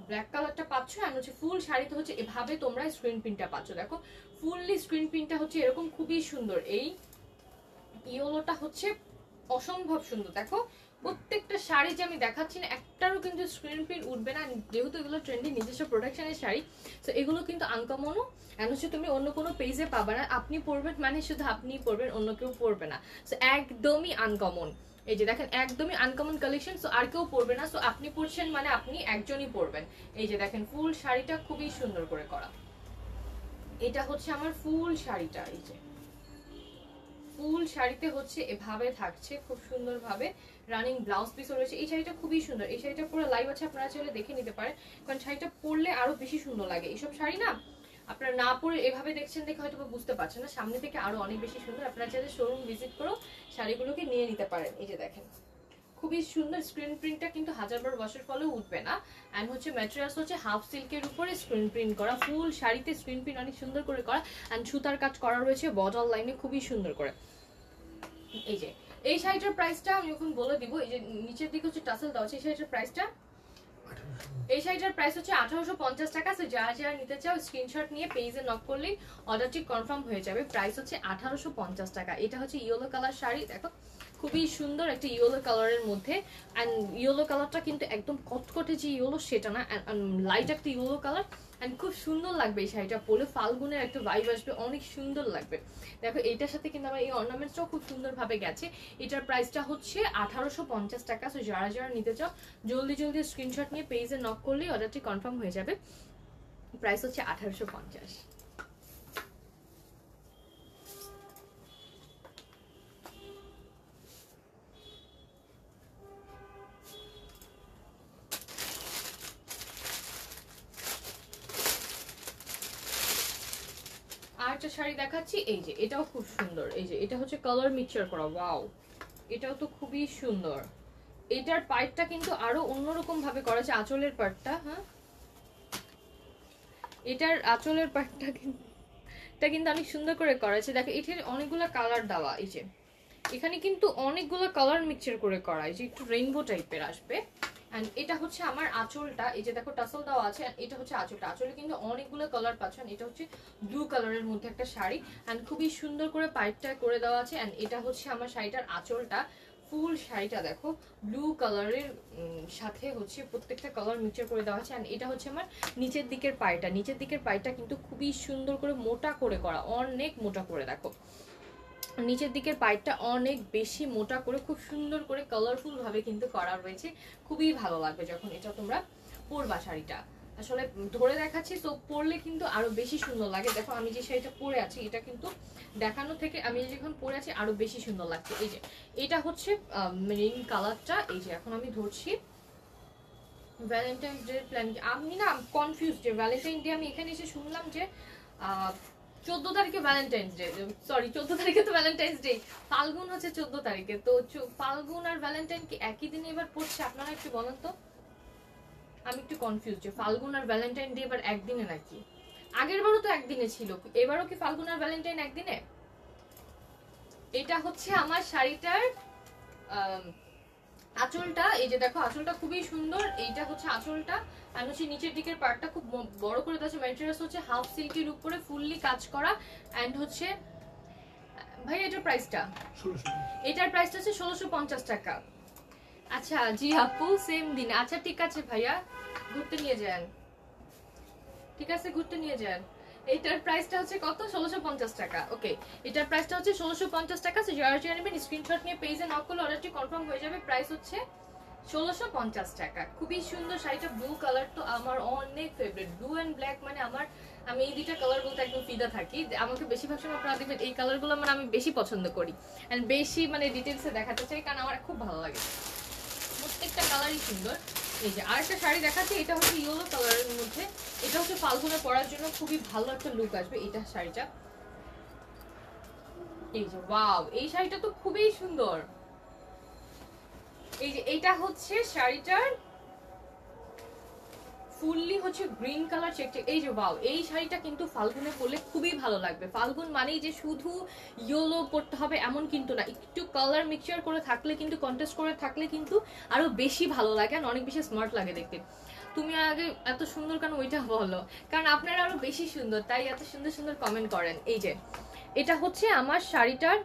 ব্ল্যাক কালারটা পাচ্ছ। আর হচ্ছে ফুল শাড়িতে হচ্ছে এভাবে তোমরা স্ক্রিন প্রিন্টটা পাচ্ছ। দেখো ফুললি স্ক্রিন প্রিন্টটা হচ্ছে এরকম খুবই সুন্দর। এই ইয়েলোটা হচ্ছে অসম্ভব সুন্দর। দেখো প্রত্যেকটা শাড়ি যে আমি দেখাচ্ছি না একটারও কিন্তু স্ক্রিন প্রিন্ট উঠবে না, যেহেতু এগুলো ট্রেন্ডি নিজস্ব প্রোডাকশনের শাড়ি। তো এগুলো কিন্তু আনকমনও, এন্ড হচ্ছে তুমি অন্য কোনো পেজে পাবে না। আপনি পরবেন মানে শুধু আপনিই পরবেন, অন্য কেউ পরবে না। সো একদমই আনকমন। এই যে দেখেন একদমই আনকমন কালেকশন। সো আর কেউ পরবে না, সো আপনি পরছেন মানে আপনি একজনই পরবেন। এই যে দেখেন ফুল শাড়িটা খুবই সুন্দর করে করা। এটা হচ্ছে আমার ফুল শাড়িটা। এই যে ফুল শাড়িতে হচ্ছে এভাবে থাকছে খুব সুন্দর ভাবে, রানিং ব্লাউজ পিসও রয়েছে। এই শাড়িটা খুবই সুন্দর। এই শাড়িটা পুরো লাইভ আছে, আপনারা চাইলে দেখে নিতে পারেন, কারণ শাড়িটা পরলে আরো বেশি সুন্দর লাগে। এইসব শাড়ি না আপনারা না পরে এভাবে দেখছেন দেখে হয়তো বুঝতে পারছেন না, সামনে থেকে আরো অনেক বেশি সুন্দর। আপনারা চাইলে শোরুম ভিজিট করো শাড়িগুলোকে নিয়ে নিতে পারেন। এই যে দেখেন খুবই সুন্দর স্ক্রিন প্রিন্টটা কিন্তু 1000বার ওয়াশের ফলেও উঠবে না। এন্ড হচ্ছে ম্যাটেরিয়ালস হচ্ছে হাফ সিল্কের উপরে স্ক্রিন প্রিন্ট করা, ফুল শাড়িতে স্ক্রিন প্রিন্ট অনেক সুন্দর করে করা, এন্ড সুতার কাজ করা রয়েছে বর্ডার লাইনে খুবই সুন্দর করে। এই যে এই শাড়িটার প্রাইসটা আমি এখন বলে দিব। এই যে নিচের দিকে হচ্ছে টাসেল দেওয়া আছে। এই শাড়িটার প্রাইসটা এই শাড়িটার প্রাইস হচ্ছে 1850 টাকা। সো যারা যারা নিতে চাও স্ক্রিনশট নিয়ে পেজে নক করলেই অর্ডারটি কনফার্ম হয়ে যাবে। প্রাইস হচ্ছে 1850 টাকা। এটা হচ্ছে ইয়েলো কালার শাড়ি। দেখো খুবই সুন্দর একটা ইয়েলো কালারের মধ্যে, এন্ড ইয়েলো কালারটা কিন্তু একদম কটকটে যে ইয়েলো সেটা না, লাইট একটা ইয়েলো কালার, এন্ড খুব সুন্দর লাগবে এই শাড়িটা পরে। ফাল্গুনের একটা ভাইব আসবে, অনেক সুন্দর লাগবে। দেখো এইটার সাথে কিন্তু আমার এই অর্নামেন্টসটাও খুব সুন্দর ভাবে গেছে। এটার প্রাইসটা হচ্ছে 1850 টাকা। সো যারা যারা নিতে চাও জলদি জলদি স্ক্রিনশট নিয়ে পেজে নক করলেই অর্ডারটি কনফার্ম হয়ে যাবে। প্রাইস হচ্ছে 1850। আরেকটা শাড়ি দেখাচ্ছি। এই যে এটাও খুব সুন্দর। এই যে এটা হচ্ছে কালার মিক্সচার করা, ওয়াও! এটাও তো খুবই সুন্দর। এটার পাইপটা কিন্তু আরো অন্যরকম ভাবে করা আছে, আঁচলের পাটটা। হ্যাঁ এটার আঁচলের পাটটা কিন্তু অনেক সুন্দর করে করা আছে। দেখো এটার অনেকগুলো কালার দেওয়া। এই যে এখানে কিন্তু অনেকগুলো কালার মিক্সচার করে করা, এই যে একটু রেইনবো টাইপের আসবে। এন্ড এটা হচ্ছে আমার আঁচলটা, এই যে দেখো টাসল দেওয়া আছে, এটা হচ্ছে আঁচলটা। আঁচলে কিন্তু অনেকগুলো কালার পাচ্ছেন। এটা হচ্ছে ব্লু কালারের মধ্যে একটা শাড়ি এন্ড খুবই সুন্দর করে পাইপটা করে দেওয়া আছে। এন্ড এটা হচ্ছে আমার শাড়িটার আঁচলটা। ফুল শাড়িটা দেখো ব্লু কালারের সাথে হচ্ছে প্রত্যেকটা কালার মিক্সচার করে দেওয়া আছে। এন্ড এটা হচ্ছে আমার নিচের দিকের পায়টা। নিচের দিকের পায়টা কিন্তু খুবই সুন্দর করে মোটা করে করা, অনেক মোটা করে। দেখো নিচের দিকের পাইপটা অনেক বেশি মোটা করে খুব সুন্দর করে কালারফুল ভাবে কিন্তু করা রয়েছে। খুবই ভালো লাগবে যখন এটা তোমরা পরবা। শাড়িটা আসলে ধরে দেখাচ্ছি, তো পরলে কিন্তু আরো বেশি সুন্দর লাগে। দেখো আমি যে শাড়িটা পরে আছি এটা কিন্তু দেখানো থেকে আমি যখন পরে আছি আরো বেশি সুন্দর লাগছে। এই যে এটা হচ্ছে মেরিন কালারটা। এই যে এখন আমি ধরছি ভ্যালেন্টাইন্স ডে প্ল্যান। আমি না কনফিউজ যে ভ্যালেন্টাইন ডে আমি এখানে এসে শুনলাম যে 14 তারিখে ভ্যালেন্টাইন্স ডে, সরি 14 তারিখে তো ভ্যালেন্টাইন্স ডে, ফাল্গুন হচ্ছে 14 তারিখে। তো ফাল্গুন আর ভ্যালেন্টাইন কি একই দিনে এবার পড়ছে? আপনারা একটু বলেন তো, আমি একটু কনফিউজ যে ফাল্গুন আর ভ্যালেন্টাইন ডে এবার একদিনে নাকি? আগের বারও তো একদিনে ছিল, এবারও কি ফাল্গুন আর ভ্যালেন্টাইন একদিনে? এটা হচ্ছে আমার শাড়িটার আঁচলটা। এই যে দেখো আঁচলটা খুবই সুন্দর। এইটা হচ্ছে আঁচলটা আর হচ্ছে নিচের দিকের পার্টটা খুব বড় করে দেওয়া আছে। ম্যাটেরিয়ালস হচ্ছে হাফ সিল্কের উপরে ফুললি কাজ করা। এন্ড হচ্ছে ভাই এটার প্রাইসটা, এটার প্রাইসটা হচ্ছে 1650 টাকা। আচ্ছা জি আপু সেম দিন। আচ্ছা ঠিক আছে ভাইয়া, ঘুরতে নিয়ে যান, ঠিক আছে ঘুরতে নিয়ে যান। এটার প্রাইসটা হচ্ছে কত? 1650 টাকা। ওকে, এটার প্রাইসটা হচ্ছে 1650 টাকা। সো যারা যারা নেবেন স্ক্রিনশট নিয়ে পেজে নক করলে অর্ডারটি কনফার্ম হয়ে যাবে। প্রাইস হচ্ছে 1650 টাকা। খুবই সুন্দর শাড়িটা। ব্লু কালার তো আমার অনেক ফেভারিট। ব্লু এন্ড ব্ল্যাক মানে আমার, আমি এই দুইটা কালার বলতে একদম ফিদা থাকি। আমাকে বেশিরভাগ সময় আপনারা দেখবেন এই কালারগুলো মানে আমি বেশি পছন্দ করি এন্ড বেশি মানে ডিটেলসে দেখাতে চাই, কারণ আমার খুব ভালো লাগে। প্রত্যেকটা কালারই সুন্দর। এই যে আরেকটা শাড়ি দেখাচ্ছি, এটা হচ্ছে ইয়েলো কালারের মধ্যে। এটা হচ্ছে ফাল্গুনে পরার জন্য খুবই ভালো একটা লুক আসবে এটা শাড়িটা। এই যে ওয়াও, এই শাড়িটা তো খুবই সুন্দর। এই যে এটা হচ্ছে শাড়িটার ফুললি হচ্ছে গ্রিন কালার চেক। এই যে ওয়াও, এই শাড়িটা কিন্তু ফাল্গুনে পরলে খুবই ভালো লাগবে। ফাল্গুন মানেই যে শুধু ইয়েলো পরতে হবে এমন কিন্তু না, একটু কালার মিক্সচার করে থাকলে কিন্তু, কন্ট্রাস্ট করে থাকলে কিন্তু আরো বেশি ভালো লাগে আর অনেক বেশি স্মার্ট লাগে দেখতে। তুমি আগে এত সুন্দর কেন ওইটা বলো, কারণ আপনারা আরো বেশি সুন্দর তাই এত সুন্দর সুন্দর কমেন্ট করেন। এই যে এটা হচ্ছে আমার শাড়িটার,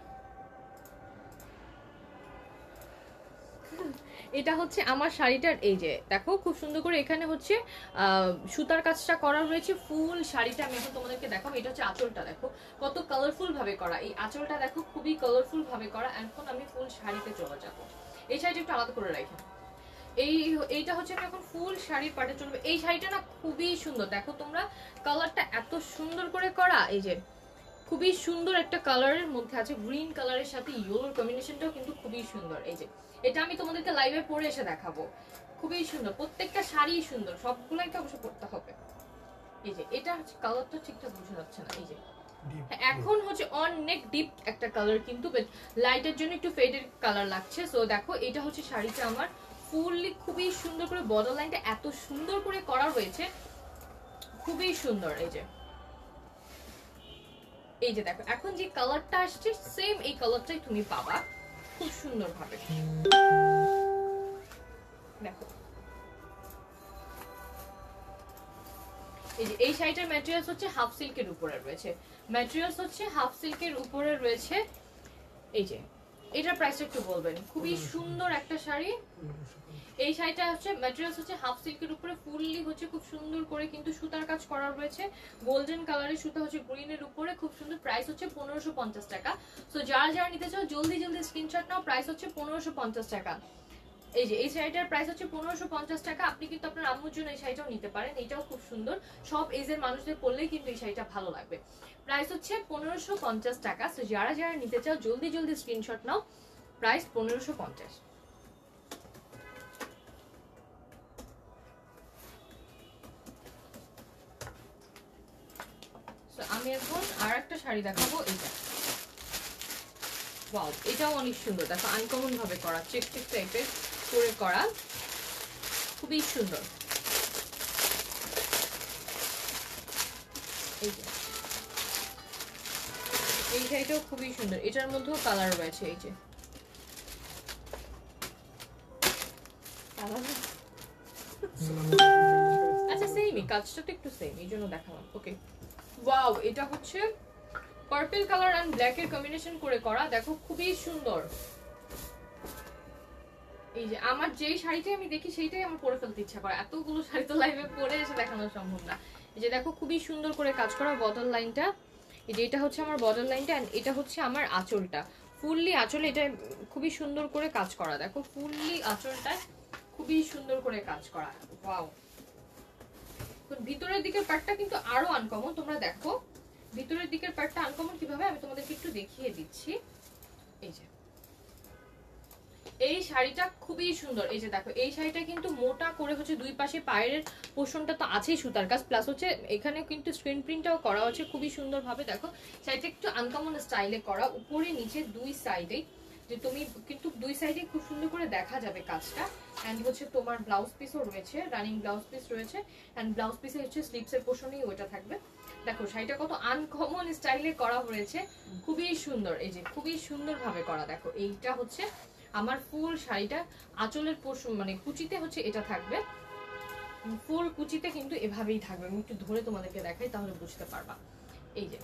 এটা হচ্ছে আমার শাড়িটার। এই যে দেখো খুব সুন্দর করে এখানে হচ্ছে সুতার কাজটা করা রয়েছে। ফুল শাড়িটা আমি এখন তোমাদেরকে দেখাবো। এটা হচ্ছে আঁচলটা, দেখো কত কালারফুল ভাবে করা। এই আঁচলটা দেখো খুবই কালারফুল ভাবে করা। এখন আমি ফুল শাড়িতে চলে যাবো। এই শাড়িটা একটু আলাদা করে রাখি। এইটা হচ্ছে আমি এখন ফুল শাড়ির পাটে চলবে। এই শাড়িটা না খুবই সুন্দর। দেখো তোমরা কালারটা এত সুন্দর করে করা। এই যে খুবই সুন্দর একটা কালারের মধ্যে আছে, গ্রিন কালারের সাথে ইয়েলোর কম্বিনেশনটাও কিন্তু খুবই সুন্দর। এই যে এটা আমি তোমাদেরকে লাইভে পরে এসে দেখাবো। খুবই সুন্দর, প্রত্যেকটা শাড়ি সুন্দর, সবগুলাই তো অবশ্য পড়তে হবে। এই যে এটা হচ্ছে কালারটা ঠিকঠাক বোঝা যাচ্ছে না। এই যে এখন হচ্ছে অনেক ডিপ একটা কালার, কিন্তু লাইটের জন্য একটু ফেডের কালার লাগছে। সো দেখো এটা হচ্ছে শাড়িটা আমার ফুললি খুবই সুন্দর করে বর্ডার লাইনটা এত সুন্দর করে করা হয়েছে, খুবই সুন্দর। এই যে দেখো এখন যে কালারটা আসছে সেম এই কালারটাই তুমি পাবা খুব সুন্দর ভাবে। দেখো এই যে এই শাড়িটার ম্যাটেরিয়ালস হচ্ছে হাফ সিল্কের উপরে রয়েছে। ম্যাটেরিয়ালস হচ্ছে হাফ সিল্কের উপরে রয়েছে। এই যে এটার প্রাইসটা একটু বলবেন। খুবই সুন্দর একটা শাড়ি। এই শাড়িটা হচ্ছে ম্যাটেরিয়ালস হচ্ছে হাফ সিল্কের উপরে ফুললি হচ্ছে খুব সুন্দর করে কিন্তু সুতার কাজ করা রয়েছে। গোল্ডেন কালারের সুতা হচ্ছে গ্রিনের উপরে, খুব সুন্দর। প্রাইস হচ্ছে 1550 টাকা। সো যারা যারা নিতে চাও জলদি জলদি স্ক্রিনশট নাও। প্রাইস হচ্ছে 1550 টাকা। এই যে এই শাড়িটার প্রাইস হচ্ছে 1550 টাকা। আপনি কিন্তু আপনার আম্মুর জন্য এই শাড়িটাও নিতে পারেন, এটাও খুব সুন্দর। সব এজের মানুষদের পরলেই কিন্তু এই শাড়িটা ভালো লাগবে। প্রাইস হচ্ছে 1550 টাকা। সো যারা যারা নিতে চাও জলদি জলদি স্ক্রিনশট নাও। প্রাইস 1550। আমি এখন আর একটা শাড়ি দেখাবো। এইটা ওয়াও, এটাও অনেক সুন্দর। দেখো আনকমন ভাবে করা, চেক চেক টাইপের করে করা, খুবই সুন্দর। এই শাড়িটাও খুবই সুন্দর, এটার মধ্যেও কালার রয়েছে। এই যে আচ্ছা সেমই, কাজটা তো একটু সেম, এই জন্য দেখালাম। ওকে, ওয়াও, এটা হচ্ছে পার্পল কালার এন্ড ব্ল্যাক এর কম্বিনেশন করে করা, দেখো খুবই সুন্দর। এই যে আমার যেই শাড়িটাই আমি দেখি সেইটাই আমার পরে ফেলতে ইচ্ছা করে, এতগুলো শাড়ি তো লাইভে পরে এসে দেখানো সম্ভব না। এই যে দেখো খুবই সুন্দর করে কাজ করা বর্ডার লাইনটা, এই যে এটা হচ্ছে আমার বর্ডার লাইনটা এন্ড এটা হচ্ছে আমার আঁচলটা, ফুললি আঁচলে এটা খুবই সুন্দর করে কাজ করা, দেখো ফুললি আঁচলটা খুবই সুন্দর করে কাজ করা। ওয়াও, ভিতরের দিকের পার্টটা কিন্তু আরো আনকমন, তোমরা দেখো ভিতরের দিকের পার্টটা আনকমন কিভাবে আমি তোমাদেরকে একটু দেখিয়ে দিচ্ছি। এই যে এই শাড়িটা খুবই সুন্দর, এই যে দেখো এই শাড়িটা কিন্তু মোটা করে হচ্ছে দুই পাশে পায়ের পোর্শনটা তো আছেই সুতার কাজ, প্লাস হচ্ছে এখানে কিন্তু স্ক্রিন প্রিন্টটাও করা হচ্ছে খুবই সুন্দর ভাবে। দেখো শাড়িটা একটু আনকমন স্টাইলে করা, উপরে নিচে দুই সাইডে, যে তুমি কিন্তু দুই সাইডে খুব সুন্দর করে দেখা যাবে কাজটা। এন্ড হচ্ছে তোমার ব্লাউজ পিসও রয়েছে, রানিং ব্লাউজ পিস রয়েছে, এন্ড ব্লাউজ পিসে হচ্ছে স্লিভসের পোর্শনেই ওইটা থাকবে। দেখো শাড়িটা কত আনকমন স্টাইলে করা হয়েছে, খুবই সুন্দর, এই যে খুবই সুন্দর ভাবে করা। দেখো এইটা হচ্ছে আমার ফুল শাড়িটা, আঁচলের পোর্শন মানে কুচিতে হচ্ছে এটা থাকবে, ফুল কুচিতে কিন্তু এভাবেই থাকবে। আমি একটু ধরে তোমাদেরকে দেখাই তাহলে বুঝতে পারবা। এই যে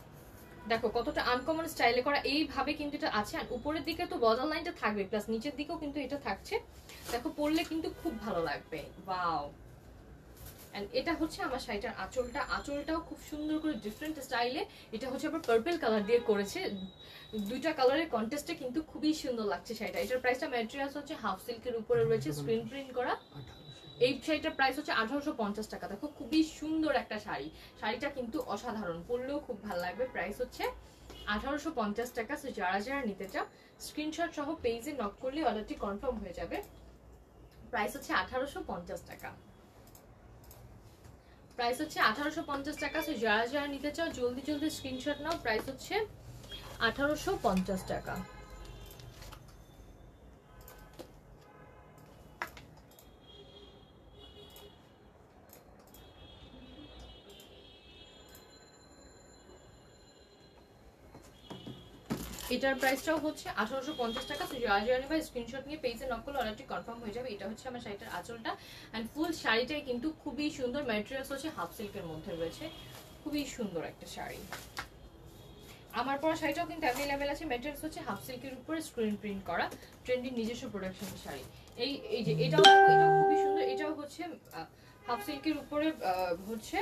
দেখো কতটা আনকমন স্টাইলে করা, এইভাবে কিন্তু এটা আছে। আর উপরের দিকে তো বর্ডার লাইনটা থাকবে, প্লাস নিচের দিকেও কিন্তু এটা থাকছে। দেখো পরলে কিন্তু খুব ভালো লাগবে। ওয়াও, এন্ড এটা হচ্ছে আমার শাড়িটার আঁচলটা, আঁচলটাও খুব সুন্দর করে ডিফারেন্ট স্টাইলে, এটা হচ্ছে আবার পার্পল কালার দিয়ে করেছে, দুইটা কালারের কন্টেস্টে কিন্তু খুবই সুন্দর লাগছে শাড়িটা। এটার প্রাইসটা ম্যাটেরিয়ালস হচ্ছে হাফ সিল্কের উপরে রয়েছে, স্ক্রিন প্রিন্ট করা। এই শাড়িটার প্রাইস হচ্ছে 1850 টাকা। দেখো খুবই সুন্দর একটা শাড়ি, শাড়িটা কিন্তু অসাধারণ, পরলেও খুব ভালো লাগবে। প্রাইস হচ্ছে 1850 টাকা। সো যারা যারা নিতে চাও স্ক্রিনশট সহ পেজে নক করলে অর্ডারটি কনফার্ম হয়ে যাবে। প্রাইস হচ্ছে 1850 টাকা, প্রাইস হচ্ছে 1850 টাকা। সো যারা যারা নিতে চাও জলদি জলদি স্ক্রিনশট নাও। প্রাইস হচ্ছে 1850 টাকা। এটার প্রাইসটাও হচ্ছে 1850 টাকা। তো যারা যারা নেবে স্ক্রিনশট নিয়ে পেজে নক করলে অর্ডারটি কনফার্ম হয়ে যাবে। এটা হচ্ছে আমার শাড়িটার আঁচলটা, এন্ড ফুল শাড়িটাই কিন্তু খুবই সুন্দর, ম্যাটেরিয়ালস হচ্ছে হাফ সিল্কের মধ্যে রয়েছে, খুবই সুন্দর একটা শাড়ি। আমার পরা শাড়িটাও কিন্তু অ্যাভেলেবেল আছে, ম্যাটেরিয়ালস হচ্ছে হাফ সিল্কের উপরে স্ক্রিন প্রিন্ট করা, ট্রেন্ডি নিজস্ব প্রোডাকশনের শাড়ি। এই যে এটাও খুবই সুন্দর, এটাও হচ্ছে হাফ সিল্কের উপরে হচ্ছে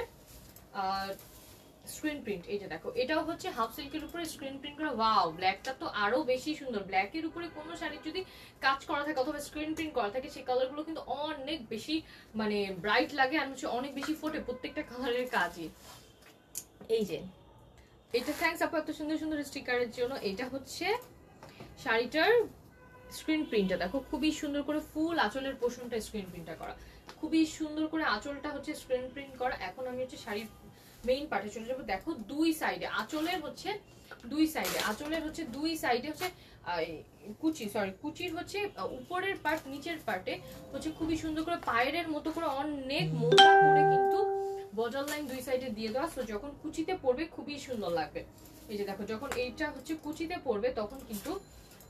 স্ক্রিন প্রিন্ট। এই যে দেখো এটাও হচ্ছে হাফ সিল্কের উপরে স্ক্রিন প্রিন্ট করা। ওয়াও, ব্ল্যাকটা তো আরো বেশি সুন্দর, ব্ল্যাকের উপরে কোনো শাড়ির যদি কাজ করা থাকে অথবা স্ক্রিন প্রিন্ট করা থাকে সেই কালারগুলো কিন্তু অনেক বেশি মানে ব্রাইট লাগে, আর হচ্ছে অনেক বেশি ফোটে প্রত্যেকটা কালারের কাজই। এই যে এটা থ্যাঙ্কস আপু এত সুন্দর সুন্দর স্টিকারের জন্য। এটা হচ্ছে শাড়িটার স্ক্রিন প্রিন্টটা, দেখো খুবই সুন্দর করে ফুল আঁচলের পোর্শনটা স্ক্রিন প্রিন্টটা করা, খুবই সুন্দর করে আঁচলটা হচ্ছে স্ক্রিন প্রিন্ট করা। এখন আমি হচ্ছে শাড়ির মেইন পার্টে চলে যাবো। দেখো দুই সাইডে আঁচলের হচ্ছে দুই সাইডে হচ্ছে কুচির হচ্ছে উপরের পার্ট নিচের পার্টে হচ্ছে খুবই সুন্দর করে পায়ের মতো করে অনেক মোটা করে কিন্তু বর্ডার লাইন দুই সাইডে দিয়ে দেওয়া। তো যখন কুচিতে পড়বে খুবই সুন্দর লাগবে। এই যে দেখো যখন এইটা হচ্ছে কুচিতে পড়বে তখন কিন্তু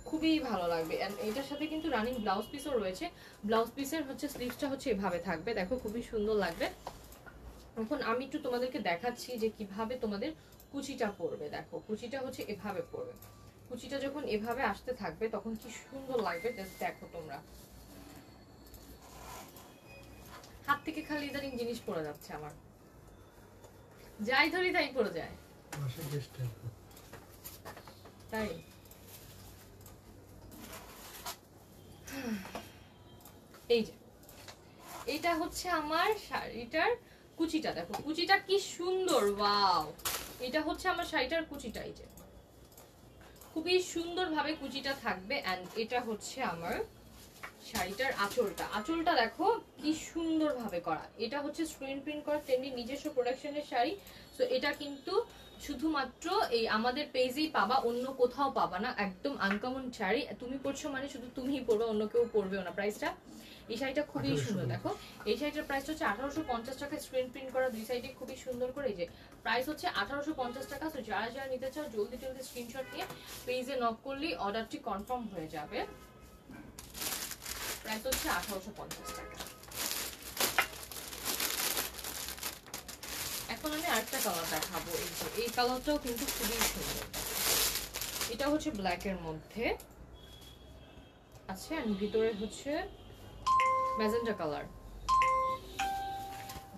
খুবই ভালো লাগবে। এন্ড এটার সাথে কিন্তু রানিং ব্লাউজ পিসও রয়েছে, ব্লাউজ পিসের হচ্ছে স্লিভসটা হচ্ছে এভাবে থাকবে, দেখো খুবই সুন্দর লাগবে। এখন আমি একটু তোমাদেরকে দেখাচ্ছি যে কিভাবে তোমাদের কুচিটা পড়বে। দেখো কুচিটা হচ্ছে এভাবে পড়বে, কুচিটা যখন এভাবে আসতে থাকবে তখন কি সুন্দর লাগবে জাস্ট দেখো তোমরা। হাত থেকে খালি ইদানিং জিনিস পড়ে যাচ্ছে আমার, যাই ধরি তাই পড়ে যায়, তাই এই যে এটা হচ্ছে আমার শাড়িটার কুচিটা, দেখো কুচিটা কি সুন্দর। ওয়াও, এটা হচ্ছে আমার শাড়িটার কুচিটা, এই যে খুবই সুন্দর ভাবে কুচিটা থাকবে। এন্ড এটা হচ্ছে আমার শাড়িটার আঁচলটা দেখো কি সুন্দর ভাবে করা, এটা হচ্ছে স্ক্রিন প্রিন্ট করা ট্রেন্ডি নিজস্ব প্রোডাকশনের শাড়ি। তো এটা কিন্তু শুধুমাত্র এই আমাদের পেজেই পাবা, অন্য কোথাও পাবা না, একদম আনকমন শাড়ি। তুমি পরছো মানে শুধু তুমিই পরবে, অন্য কেউ পরবেও না। প্রাইসটা এই শাড়িটা খুবই সুন্দর, দেখো এই শাড়িটার প্রাইস হচ্ছে 1850 টাকা, স্ক্রিন প্রিন্ট করা দুই সাইডে খুবই সুন্দর করে। এই যে প্রাইস হচ্ছে 1850 টাকা। তো যারা যারা নিতে চাও জলদি জলদি স্ক্রিনশট নিয়ে পেজে নক করলেই অর্ডারটি কনফার্ম হয়ে যাবে। প্রাইস হচ্ছে 1850 টাকা। এখন আমি আরেকটা কালার দেখাবো। এই যে এই কালারটাও কিন্তু খুবই সুন্দর। এটা হচ্ছে ব্ল্যাকের মধ্যে আছে, এন্ড ভিতরে হচ্ছে ম্যাজেন্টা কালার।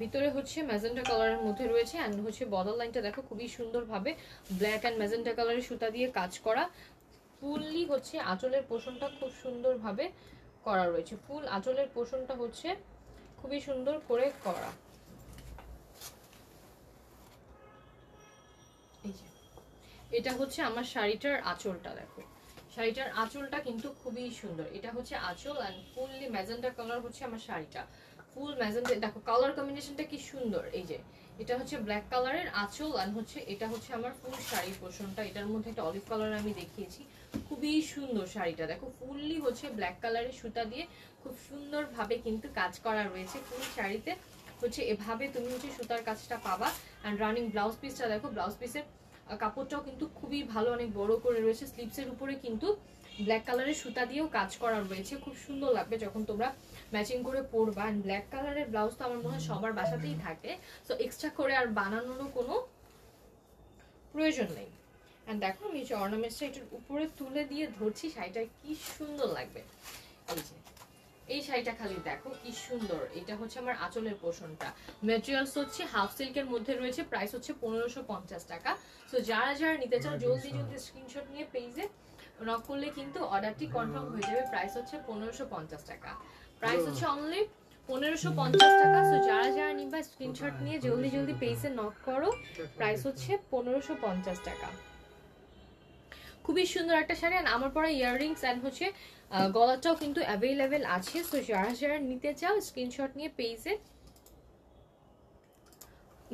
ভিতরে হচ্ছে ম্যাজেন্টা কালারের মধ্যে রয়েছে, এন্ড হচ্ছে বর্ডার লাইনটা দেখো খুবই সুন্দরভাবে ব্ল্যাক এন্ড ম্যাজেন্টা কালারের সুতা দিয়ে কাজ করা। ফুললি হচ্ছে আঁচলের পোষণটা খুব সুন্দরভাবে করা রয়েছে। ফুল আঁচলের পোষণটা হচ্ছে খুবই সুন্দর করে করা। এই যে এটা হচ্ছে আমার শাড়িটার আঁচলটা, দেখো শাড়িটার আঁচলটা কিন্তু খুবই সুন্দর। এটা হচ্ছে আঁচল এন্ড ফুললি ম্যাজেন্টা কালার হচ্ছে আমার শাড়িটা, ফুল ম্যাজেন্টা। দেখো কালার কম্বিনেশনটা কি সুন্দর। এই যে এটা হচ্ছে ব্ল্যাক কালারের আঁচল এন্ড হচ্ছে এটা হচ্ছে আমার ফুল শাড়ির পোর্শনটা। এটার মধ্যে একটা অলিভ কালার আমি দেখিয়েছি, খুবই সুন্দর শাড়িটা। দেখো ফুললি হচ্ছে ব্ল্যাক কালারের সুতা দিয়ে খুব সুন্দরভাবে কিন্তু কাজ করা রয়েছে ফুল শাড়িতে। হচ্ছে এভাবে তুমি হচ্ছে সুতার কাজটা পাবা। এন্ড রানিং ব্লাউজ পিসটা দেখো, ব্লাউজ পিসের কাপড়টাও কিন্তু খুবই ভালো, অনেক বড় করে রয়েছে। স্লিভসের উপরে কিন্তু ব্ল্যাক কালারের সুতা দিয়েও কাজ করা রয়েছে, খুব সুন্দর লাগবে যখন তোমরা ম্যাচিং করে পরবা। এন্ড ব্ল্যাক কালারের ব্লাউজ তো আমার মনে হয় সবার বাসাতেই থাকে, সো এক্সট্রা করে আর বানানোরও কোনো প্রয়োজন নেই। এন্ড দেখো আমি যে অর্নামেন্টসটা এটার উপরে তুলে দিয়ে ধরছি, শাড়িটা কি সুন্দর লাগবে। এই যে এই শাড়িটা খালি দেখো কি সুন্দর। এটা হচ্ছে আমার আঁচলের পোর্শনটা। ম্যাটেরিয়ালস হচ্ছে হাফ সিল্কের মধ্যে রয়েছে, প্রাইস হচ্ছে 1550 টাকা। সো যারা যারা নিতে চাও জলদি জলদি স্ক্রিনশট নিয়ে পেজে নক করলে কিন্তু অর্ডারটি কনফার্ম হয়ে যাবে। প্রাইস হচ্ছে 1550 টাকা, প্রাইস হচ্ছে অনলি 1550 টাকা। সো যারা যারা নিবা স্ক্রিনশট নিয়ে জলদি জলদি পেজে নক করো। প্রাইস হচ্ছে 1550 টাকা। খুবই সুন্দর একটা শাড়ি। আর আমার পরা ইয়াররিংস এন্ড হচ্ছে গলাটাও কিন্তু অ্যাভেলেবেল আছে। সো যারা যারা নিতে চাও স্ক্রিনশট নিয়ে পেজে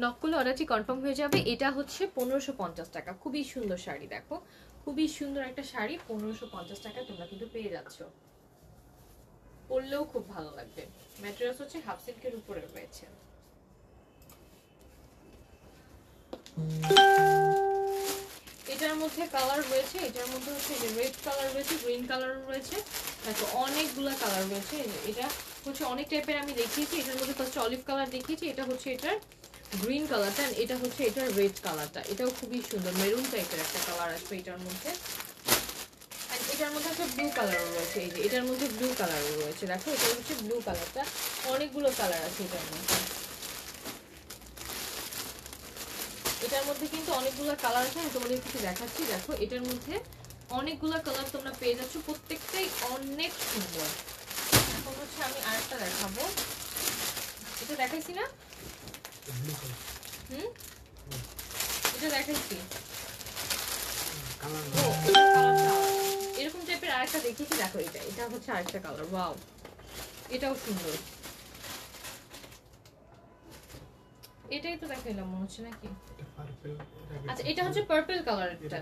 নক করলে অর্ডারটি কনফার্ম হয়ে যাবে। এটা হচ্ছে 1550 টাকা, খুবই সুন্দর শাড়ি। দেখো খুবই সুন্দর একটা শাড়ি, 1550 টাকা তোমরা কিন্তু পেয়ে যাচ্ছ। পরলেও খুব ভালো লাগবে। ম্যাটেরিয়ালস হচ্ছে হাফ সিল্কের উপরে রয়েছে। এটার মধ্যে কালার রয়েছে, এটার মধ্যে হচ্ছে রেড কালার রয়েছে, গ্রিন কালার রয়েছে, দেখো অনেকগুলো কালার রয়েছে। এটা হচ্ছে অনেক টাইপের আমি দেখিয়েছি। এটার মধ্যে ফার্স্ট অলিভ কালার দেখিয়েছি, এটা হচ্ছে এটার গ্রিন কালারটা, এটা হচ্ছে এটার রেড কালারটা। এটাও খুবই সুন্দর, মেরুন টাইপের একটা কালার আসবে এটার মধ্যে। আর এটার মধ্যে একটা ব্লু কালারও রয়েছে। এই যে এটার মধ্যে ব্লু কালারও রয়েছে, দেখো এটা হচ্ছে ব্লু কালারটা। অনেকগুলো কালার আছে এটার মধ্যে। এটার মধ্যে কিন্তু অনেকগুলো কালার আছে, আমি তোমাদের কিছু দেখাচ্ছি। দেখো এটার মধ্যে অনেকগুলো কালার তোমরা পেয়ে যাচ্ছ, প্রত্যেকটাই অনেক সুন্দর। এখন হচ্ছে আমি আরেকটা দেখাবো। এটা দেখাইছি না? এটা দেখাইছি। এরকম টাইপের আরেকটা দেখিয়েছি, দেখো এটা, এটা হচ্ছে আরেকটা কালার। ওয়াও, এটাও সুন্দর। এটাই তো দেখাইলাম মনে হচ্ছে নাকি? আচ্ছা এটা হচ্ছে পার্পল কালারটা।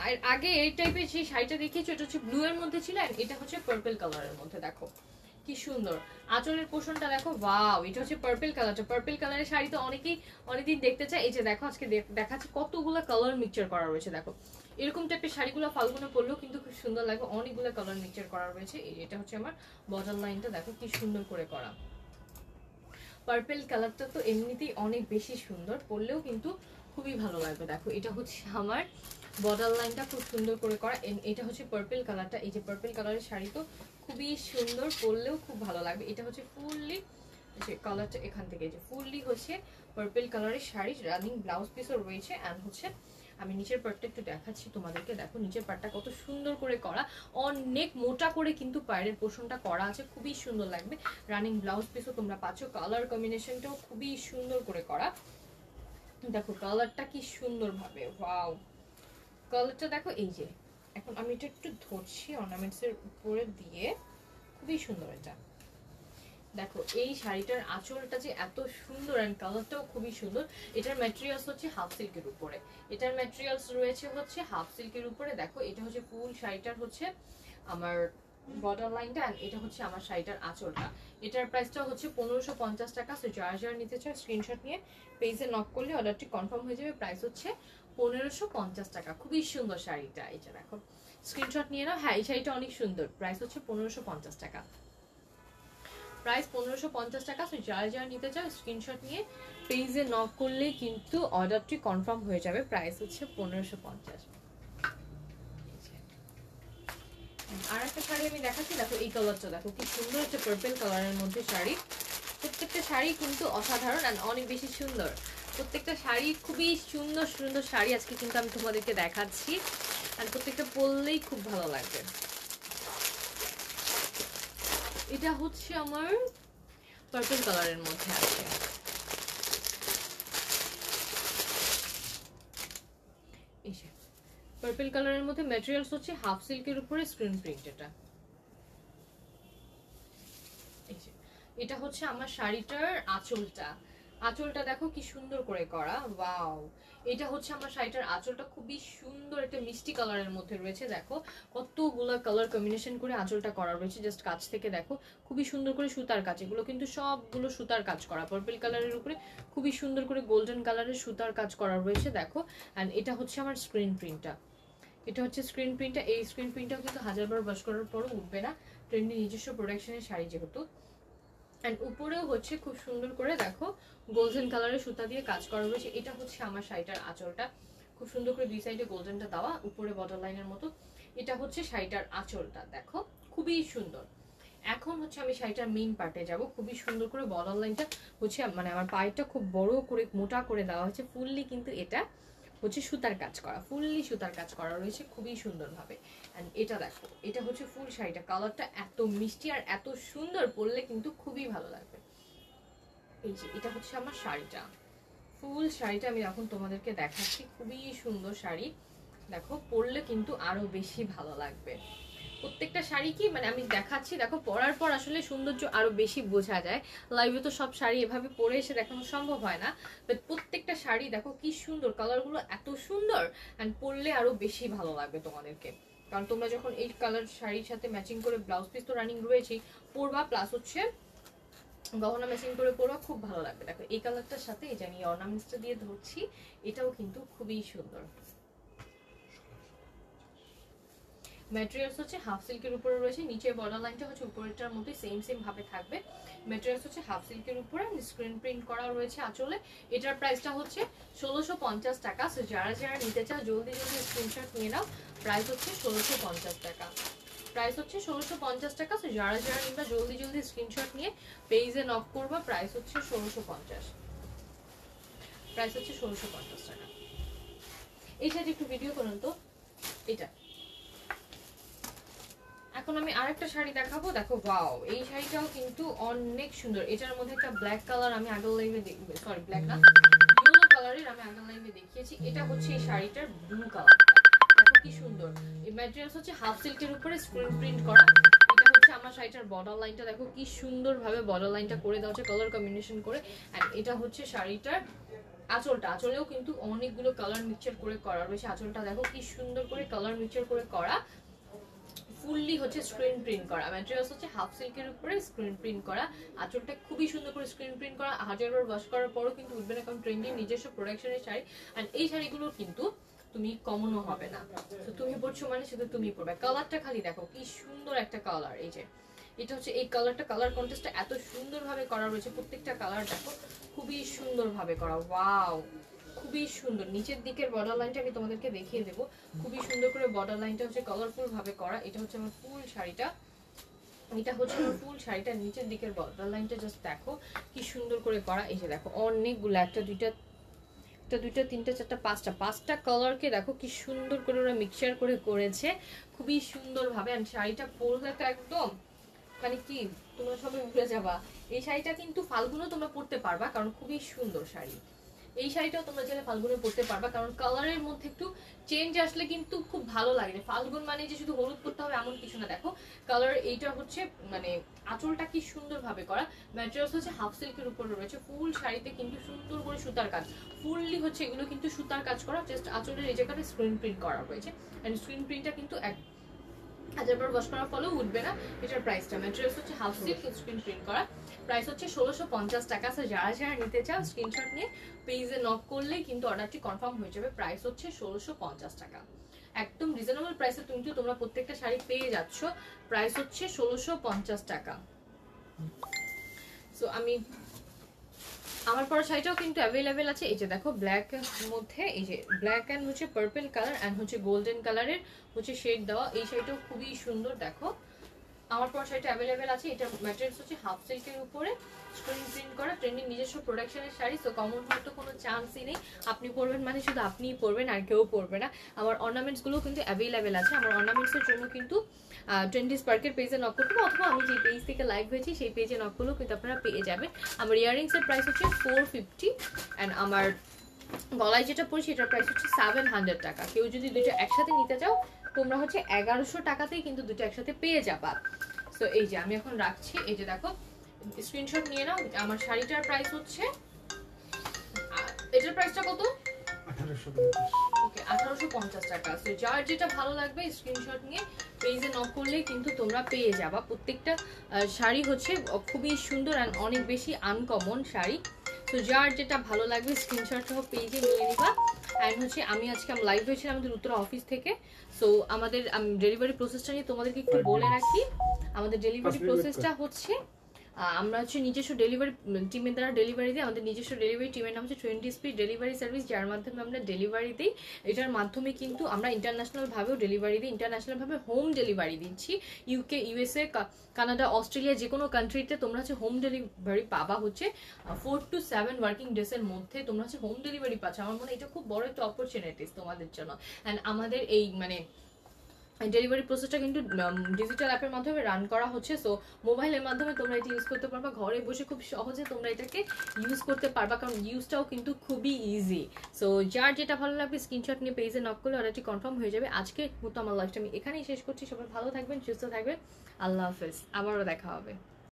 আর আগে এই টাইপের যে শাড়িটা দেখিয়েছি এটা হচ্ছে ব্লু এর মধ্যে ছিল, আর এটা হচ্ছে পার্পল কালারের মধ্যে। দেখো কি সুন্দর আঁচলের পোর্শনটা দেখো। ওয়াও, এটা হচ্ছে পার্পল কালারটা। পার্পল কালারের শাড়ি তো অনেকেই অনেকদিন দেখতে চায়। এই যে দেখো আজকে দেখাচ্ছি কতগুলো কালার মিক্সচার করা রয়েছে। দেখো এরকম টাইপের শাড়িগুলো ফাল্গুনে পরলেও কিন্তু খুব সুন্দর লাগবে, অনেকগুলো কালার মিক্সচার করা রয়েছে। এটা হচ্ছে আমার বর্ডার লাইনটা, দেখো কি সুন্দর করে করা। পার্পল কালারটা তো এমনিতেই অনেক বেশি সুন্দর, পরলেও কিন্তু খুবই ভালো লাগবে। দেখো এটা হচ্ছে আমার বর্ডার লাইনটা খুব সুন্দর করে করা। এটা হচ্ছে পার্পল কালারটা। এই যে পার্পল কালারের শাড়ি তো খুবই সুন্দর, পরলেও খুব ভালো লাগবে। এটা হচ্ছে ফুললি যে কালারটা এখান থেকে, যে ফুললি হচ্ছে পার্পল কালারের শাড়ি, রানিং ব্লাউজ পিসও রয়েছে। অ্যান্ড হচ্ছে আমি নিচের পার্টটা একটু দেখাচ্ছি তোমাদেরকে। দেখো নিচের পার্টটা কত সুন্দর করে করা, অনেক মোটা করে কিন্তু পায়ের পোর্শনটা করা আছে, খুবই সুন্দর লাগবে। রানিং ব্লাউজ পিসও তোমরা পাচ্ছ, কালার কম্বিনেশনটাও খুবই সুন্দর করে করা। দেখো কালারটা কি সুন্দর ভাবে, ওয়াও কালারটা দেখো। এই যে এখন আমি এটা একটু ধরছি অর্নামেন্টস এর উপরে দিয়ে, খুবই সুন্দর এটা। দেখো এই শাড়িটার আঁচলটা যে এত সুন্দর, এন্ড কালারটাও খুবই সুন্দর। এটার ম্যাটেরিয়ালস হচ্ছে হাফ সিল্কের উপরে, এটার ম্যাটেরিয়ালস রয়েছে হচ্ছে হাফ সিল্কের উপরে। দেখো এটা হচ্ছে ফুল শাড়িটার হচ্ছে আমার বর্ডার লাইনটা, এন্ড এটা হচ্ছে আমার শাড়িটার আঁচলটা। এটার প্রাইসটা হচ্ছে 1550 টাকা। সো যারা যারা নিতে চায় স্ক্রিনশট নিয়ে পেজে নক করলে অর্ডারটি কনফার্ম হয়ে যাবে। প্রাইস হচ্ছে 1550 টাকা, খুবই সুন্দর শাড়িটা। এটা দেখো স্ক্রিনশট নিয়ে নাও। হ্যাঁ এই শাড়িটা অনেক সুন্দর, প্রাইস হচ্ছে 1550 টাকা, প্রাইস 1550 টাকা। সো যারা যারা নিতে চাও স্ক্রিনশট নিয়ে পেজে নক করলেই কিন্তু অর্ডারটি কনফার্ম হয়ে যাবে। প্রাইস হচ্ছে 1550। আর একটা শাড়ি আমি দেখাচ্ছি, দেখো এই কালারটা দেখো কি সুন্দর, একটা পার্পল কালারের মধ্যে শাড়ি। প্রত্যেকটা শাড়ি কিন্তু অসাধারণ আর অনেক বেশি সুন্দর। প্রত্যেকটা শাড়ি খুবই সুন্দর সুন্দর শাড়ি আজকে কিন্তু আমি তোমাদেরকে দেখাচ্ছি, আর প্রত্যেকটা পরলেই খুব ভালো লাগবে। এটা হচ্ছে আমার পার্পল কালারের মধ্যে আছে। পার্পল কালারের মধ্যে ম্যাটেরিয়ালস হচ্ছে হাফ সিল্কের উপরে স্ক্রিন প্রিন্ট। এটা হচ্ছে আমার শাড়িটার আঁচলটা। আঁচলটা দেখো কি সুন্দর করে করা, ওয়াও। এটা হচ্ছে আমার শাড়িটার আঁচলটা, খুবই সুন্দর একটা মিষ্টি কালারের মধ্যে রয়েছে। দেখো কতগুলো কালার কম্বিনেশন করে আঁচলটা করা রয়েছে, জাস্ট কাছ থেকে দেখো খুবই সুন্দর করে সুতার কাজ। এগুলো কিন্তু সবগুলো সুতার কাজ করা, পার্পল কালারের উপরে খুবই সুন্দর করে গোল্ডেন কালারের সুতার কাজ করা রয়েছে দেখো। অ্যান্ড এটা হচ্ছে আমার স্ক্রিন প্রিন্টটা। এটা হচ্ছে স্ক্রিন প্রিন্টটা। এই স্ক্রিন প্রিন্টটাও কিন্তু হাজারবার ওয়াশ করার পরও উঠবে না, ট্রেন্ডি নিজস্ব প্রোডাকশনের শাড়ি যেহেতু। অ্যান্ড উপরেও হচ্ছে খুব সুন্দর করে দেখো গোল্ডেন কালারের সুতা দিয়ে কাজ করা রয়েছে। এটা হচ্ছে আমার শাড়িটার আঁচলটা, খুব সুন্দর করে দুই সাইডে গোল্ডেনটা দেওয়া, উপরে বর্ডার লাইনের মতো। এটা হচ্ছে শাড়িটার আঁচলটা, দেখো খুবই সুন্দর। এখন হচ্ছে আমি শাড়িটার মেইন পার্টে যাব। খুবই সুন্দর করে বর্ডার লাইনটা হচ্ছে মানে আমার পায়েটা খুব বড় করে মোটা করে দেওয়া হচ্ছে ফুললি, কিন্তু এটা হচ্ছে সুতার কাজ করা, ফুললি সুতার কাজ করা রয়েছে খুবই সুন্দরভাবে। এন্ড এটা দেখো, এটা হচ্ছে ফুল শাড়িটা, কালারটা এত মিষ্টি আর এত সুন্দর, পরলে কিন্তু খুবই ভালো লাগবে। এই যে এটা হচ্ছে আমার শাড়িটা, ফুল শাড়িটা আমি এখন তোমাদেরকে দেখাচ্ছি, খুবই সুন্দর শাড়ি। দেখো পরলে কিন্তু আরো বেশি ভালো লাগবে। প্রত্যেকটা শাড়ি কি মানে আমি দেখাচ্ছি, দেখো পরার পর আসলে সৌন্দর্য আরো বেশি বোঝা যায়। লাইভে তো সব শাড়ি এভাবে পরে এসে দেখানো সম্ভব হয় না, বাট প্রত্যেকটা শাড়ি দেখো কি সুন্দর, কালারগুলো এত সুন্দর, এন্ড পরলে আরো বেশি ভালো লাগবে তোমাদেরকে। কারণ তোমরা যখন এই কালার শাড়ির সাথে ম্যাচিং করে ব্লাউজ পিস তো রানিং রয়েছেই পরবা, প্লাস হচ্ছে গহনা ম্যাচিং করে পরবা, খুব ভালো লাগবে। দেখো এই কালারটার সাথে এই যে আমি অর্নামেন্টসটা দিয়ে ধরছি, এটাও কিন্তু খুবই সুন্দর। ম্যাটেরিয়ালস হচ্ছে হাফ সিল্কের উপরে রয়েছে, নিচে বর্ডার লাইনটা হচ্ছে উপরেরটার মধ্যে সেম সেম ভাবে থাকবে। ম্যাটেরিয়ালস হচ্ছে হাফ সিল্কের উপরে, স্ক্রিন প্রিন্ট করা রয়েছে আঁচলে। এটার প্রাইসটা হচ্ছে 1650 টাকা। সো যারা যারা নিতে চাও জলদি জলদি স্ক্রিনশট নিয়ে নাও। প্রাইস হচ্ছে 1650 টাকা। প্রাইস হচ্ছে 1650 টাকা। সো যারা যারা নিবা জলদি জলদি স্ক্রিনশট নিয়ে পেজে নক করবা। প্রাইস হচ্ছে 1650। প্রাইস হচ্ছে 1650 টাকা। এই সাইডে একটু ভিডিও করুন তো। এটা এখন আমি আরেকটা শাড়ি দেখাবো, দেখো ওয়াও, এই শাড়িটাও কিন্তু অনেক সুন্দর। এটার মধ্যে একটা ব্ল্যাক কালার আমি আগের লাইভে সরি ব্ল্যাক না ইয়েলো কালারের আমি আগের লাইভে দেখিয়েছি। এটা হচ্ছে এই শাড়িটার ব্লু কালারটা, দেখো কি সুন্দর। এই ম্যাটেরিয়ালস হচ্ছে হাফ সিল্কের উপরে স্ক্রিন প্রিন্ট করা। এটা হচ্ছে আমার শাড়িটার বর্ডার লাইনটা, দেখো কি সুন্দর ভাবে বর্ডার লাইনটা করে দেওয়া হচ্ছে কালার কম্বিনেশন করে। এন্ড এটা হচ্ছে শাড়িটার আঁচলটা, আঁচলেও কিন্তু অনেকগুলো কালার মিক্সচার করে করা রয়েছে। আঁচলটা দেখো কি সুন্দর করে কালার মিক্সচার করে করা, ফুললি হচ্ছে স্ক্রিন প্রিন্ট করা। ম্যাটেরিয়ালস হচ্ছে হাফ সিল্কের উপরে স্ক্রিন প্রিন্ট করা, আঁচলটা খুবই সুন্দর করে স্ক্রিন প্রিন্ট করা। হাজারবার ওয়াশ করার পরও কিন্তু উঠবে না, কারণ ট্রেন্ডিং নিজস্ব প্রোডাকশনের শাড়ি। আর এই শাড়িগুলো কিন্তু তুমি কমনও হবে না, তো তুমি পরছো মানে শুধু তুমি পরবে। কালারটা খালি দেখো কি সুন্দর একটা কালার। এই যে এটা হচ্ছে এই কালারটা, কালার কন্ট্রাস্টটা এত সুন্দরভাবে করা রয়েছে। প্রত্যেকটা কালার দেখো খুবই সুন্দরভাবে করা, ওয়াও খুবই সুন্দর। নিচের দিকের বর্ডার লাইনটা আমি তোমাদেরকে দেখিয়ে দেবো, খুবই সুন্দর করে বর্ডার লাইনটা হচ্ছে কালারফুল ভাবে করা। এটা হচ্ছে আমার ফুল শাড়িটা, এটা হচ্ছে আমার ফুল শাড়িটা। নিচের দিকের বর্ডার লাইনটা জাস্ট দেখো কি সুন্দর করে করা। এই যে দেখো অনেকগুলো, একটা দুইটা তিনটা চারটা পাঁচটা কালারকে দেখো কি সুন্দর করে ওরা মিক্সচার করে করেছে, খুবই সুন্দর ভাবে। আর শাড়িটা পরলে তো একদম মানে কি তোমরা সবাই উঠে যাবা। এই শাড়িটা কিন্তু ফাল্গুনও তোমরা পরতে পারবা, কারণ খুবই সুন্দর শাড়ি। এই শাড়িটাও তোমরা চাইলে ফাল্গুনে পরতে পারবা, কারণ কালারের মধ্যে একটু চেঞ্জ আসলে কিন্তু খুব ভালো লাগে। ফাল্গুন মানে যে শুধু হলুদ পরতে হবে এমন কিছু না। দেখো কালার এইটা হচ্ছে মানে আঁচলটা কি সুন্দর ভাবে করা। ম্যাটেরিয়ালস হচ্ছে হাফ সিল্কের উপরে রয়েছে, ফুল শাড়িতে কিন্তু সুন্দর করে সুতার কাজ, ফুললি হচ্ছে এগুলো কিন্তু সুতার কাজ করা। জাস্ট আঁচলের এই জায়গাটা স্ক্রিন প্রিন্ট করা হয়েছে, এন্ড স্ক্রিন প্রিন্টটা কিন্তু এক হাজারবার ওয়াশ করার ফলেও উঠবে না। এটার প্রাইসটা ম্যাটেরিয়ালস হচ্ছে হাফ সিল্ক স্ক্রিন প্রিন্ট করা, প্রাইস হচ্ছে 1650 টাকা। সো যারা যারা নিতে চাও স্ক্রিনশট নিয়ে পেজে নক করলেই কিন্তু অর্ডারটি কনফার্ম হয়ে যাবে। প্রাইস হচ্ছে 1650 টাকা, একদম রিজনেবল প্রাইসে কিন্তু তোমরা প্রত্যেকটা শাড়ি পেয়ে যাচ্ছ। প্রাইস হচ্ছে 1650 টাকা। সো আমি আমার পরা শাড়িটাও কিন্তু অ্যাভেলেবেল আছে। এই যে দেখো ব্ল্যাক মধ্যে, এই যে ব্ল্যাক অ্যান্ড হচ্ছে পার্পল কালার অ্যান্ড হচ্ছে গোল্ডেন কালারের হচ্ছে শেড দেওয়া। এই শাড়িটাও খুবই সুন্দর। দেখো আমার পরা শাড়িটা অ্যাভেলেবেল আছে। এটা ম্যাটেরিয়ালস হচ্ছে হাফ সিল্কের উপরে স্ক্রিন প্রিন্ট করা, ট্রেন্ডিং নিজস্ব প্রোডাকশনের শাড়ি। সো কমন হওয়ার তো কোনো চান্সই নেই। আপনি পরবেন মানে শুধু আপনিই পরবেন, আর কেউ পরবে না। আমার অর্নামেন্টসগুলো কিন্তু অ্যাভেলেবেল আছে। আমার অর্নামেন্টসের জন্য কিন্তু ট্রেন্ডি স্পার্কের পেজে নক করতে হবে, অথবা আমি যে পেজ থেকে লাইভ হয়েছি সেই পেজে নক করলেও কিন্তু আপনারা পেয়ে যাবেন। আমার ইয়াররিংসের প্রাইস হচ্ছে 450 অ্যান্ড আমার গলায় যেটা পড়ছি এটার প্রাইস হচ্ছে 700 টাকা। কেউ যদি দুটো একসাথে নিতে চাও তোমরা হচ্ছে 1100 টাকাতেই কিন্তু দুটো একসাথে পেয়ে যাবা। সো এই যে আমি এখন রাখছি। এই যে দেখো স্ক্রিনশট নিয়ে নাও। আমার শাড়িটার প্রাইস হচ্ছে, এটার প্রাইসটা কত? 1850 টাকা। সো যার যেটা ভালো লাগবে স্ক্রিনশট নিয়ে পেজে নক করলেই কিন্তু তোমরা পেয়ে যাবা। প্রত্যেকটা শাড়ি হচ্ছে খুবই সুন্দর অ্যান্ড অনেক বেশি আনকমন শাড়ি। তো যার যেটা ভালো লাগবে স্ক্রিনশট সহ পেজে নিয়ে নিবা। অ্যান্ড হচ্ছে আমি আজকে লাইভ হয়েছিলাম আমাদের উত্তরা অফিস থেকে। সো আমাদের ডেলিভারি প্রসেসটা নিয়ে তোমাদেরকে একটু বলে রাখি। আমাদের ডেলিভারি প্রসেসটা হচ্ছে আমরা হচ্ছে নিজস্ব ডেলিভারি টিমের দ্বারা ডেলিভারি দিই। আমাদের নিজস্ব ডেলিভারি টিমের নাম হচ্ছে 20 স্পিড ডেলিভারি সার্ভিস, যার মাধ্যমে আমরা ডেলিভারি দিই। এটার মাধ্যমে কিন্তু আমরা ইন্টারন্যাশনাল ভাবেও ডেলিভারি দিই, ইন্টারন্যাশনাল ভাবে হোম ডেলিভারি দিচ্ছি। ইউকে, ইউএসএ, কানাডা, অস্ট্রেলিয়া যে কোনো কান্ট্রিতে তোমরা হচ্ছে হোম ডেলিভারি পাবা হচ্ছে 4 to 7 ওয়ার্কিং ডেজের মধ্যে তোমরা হচ্ছে হোম ডেলিভারি পাচ্ছ। আমার মনে হয় এটা খুব বড় একটা অপরচুনিটিস তোমাদের জন্য। অ্যান্ড আমাদের এই মানে ডেলিভারি প্রসেসটা কিন্তু ডিজিটাল অ্যাপের মাধ্যমে রান করা হচ্ছে। সো মোবাইলের মাধ্যমে তোমরা এটা ইউজ করতে পারবা, ঘরে বসে খুব সহজে তোমরা এটাকে ইউজ করতে পারবা, কারণ ইউজটাও কিন্তু খুবই ইজি। সো যার যেটা ভালো লাগবে স্ক্রিনশট নিয়ে পেজে নক করলে অর্ডারটি কনফার্ম হয়ে যাবে। আজকে মতো আমার লাইফটা আমি এখানেই শেষ করছি। সবাই ভালো থাকবেন, সুস্থ থাকবেন। আল্লাহ হাফেজ, আবারও দেখা হবে।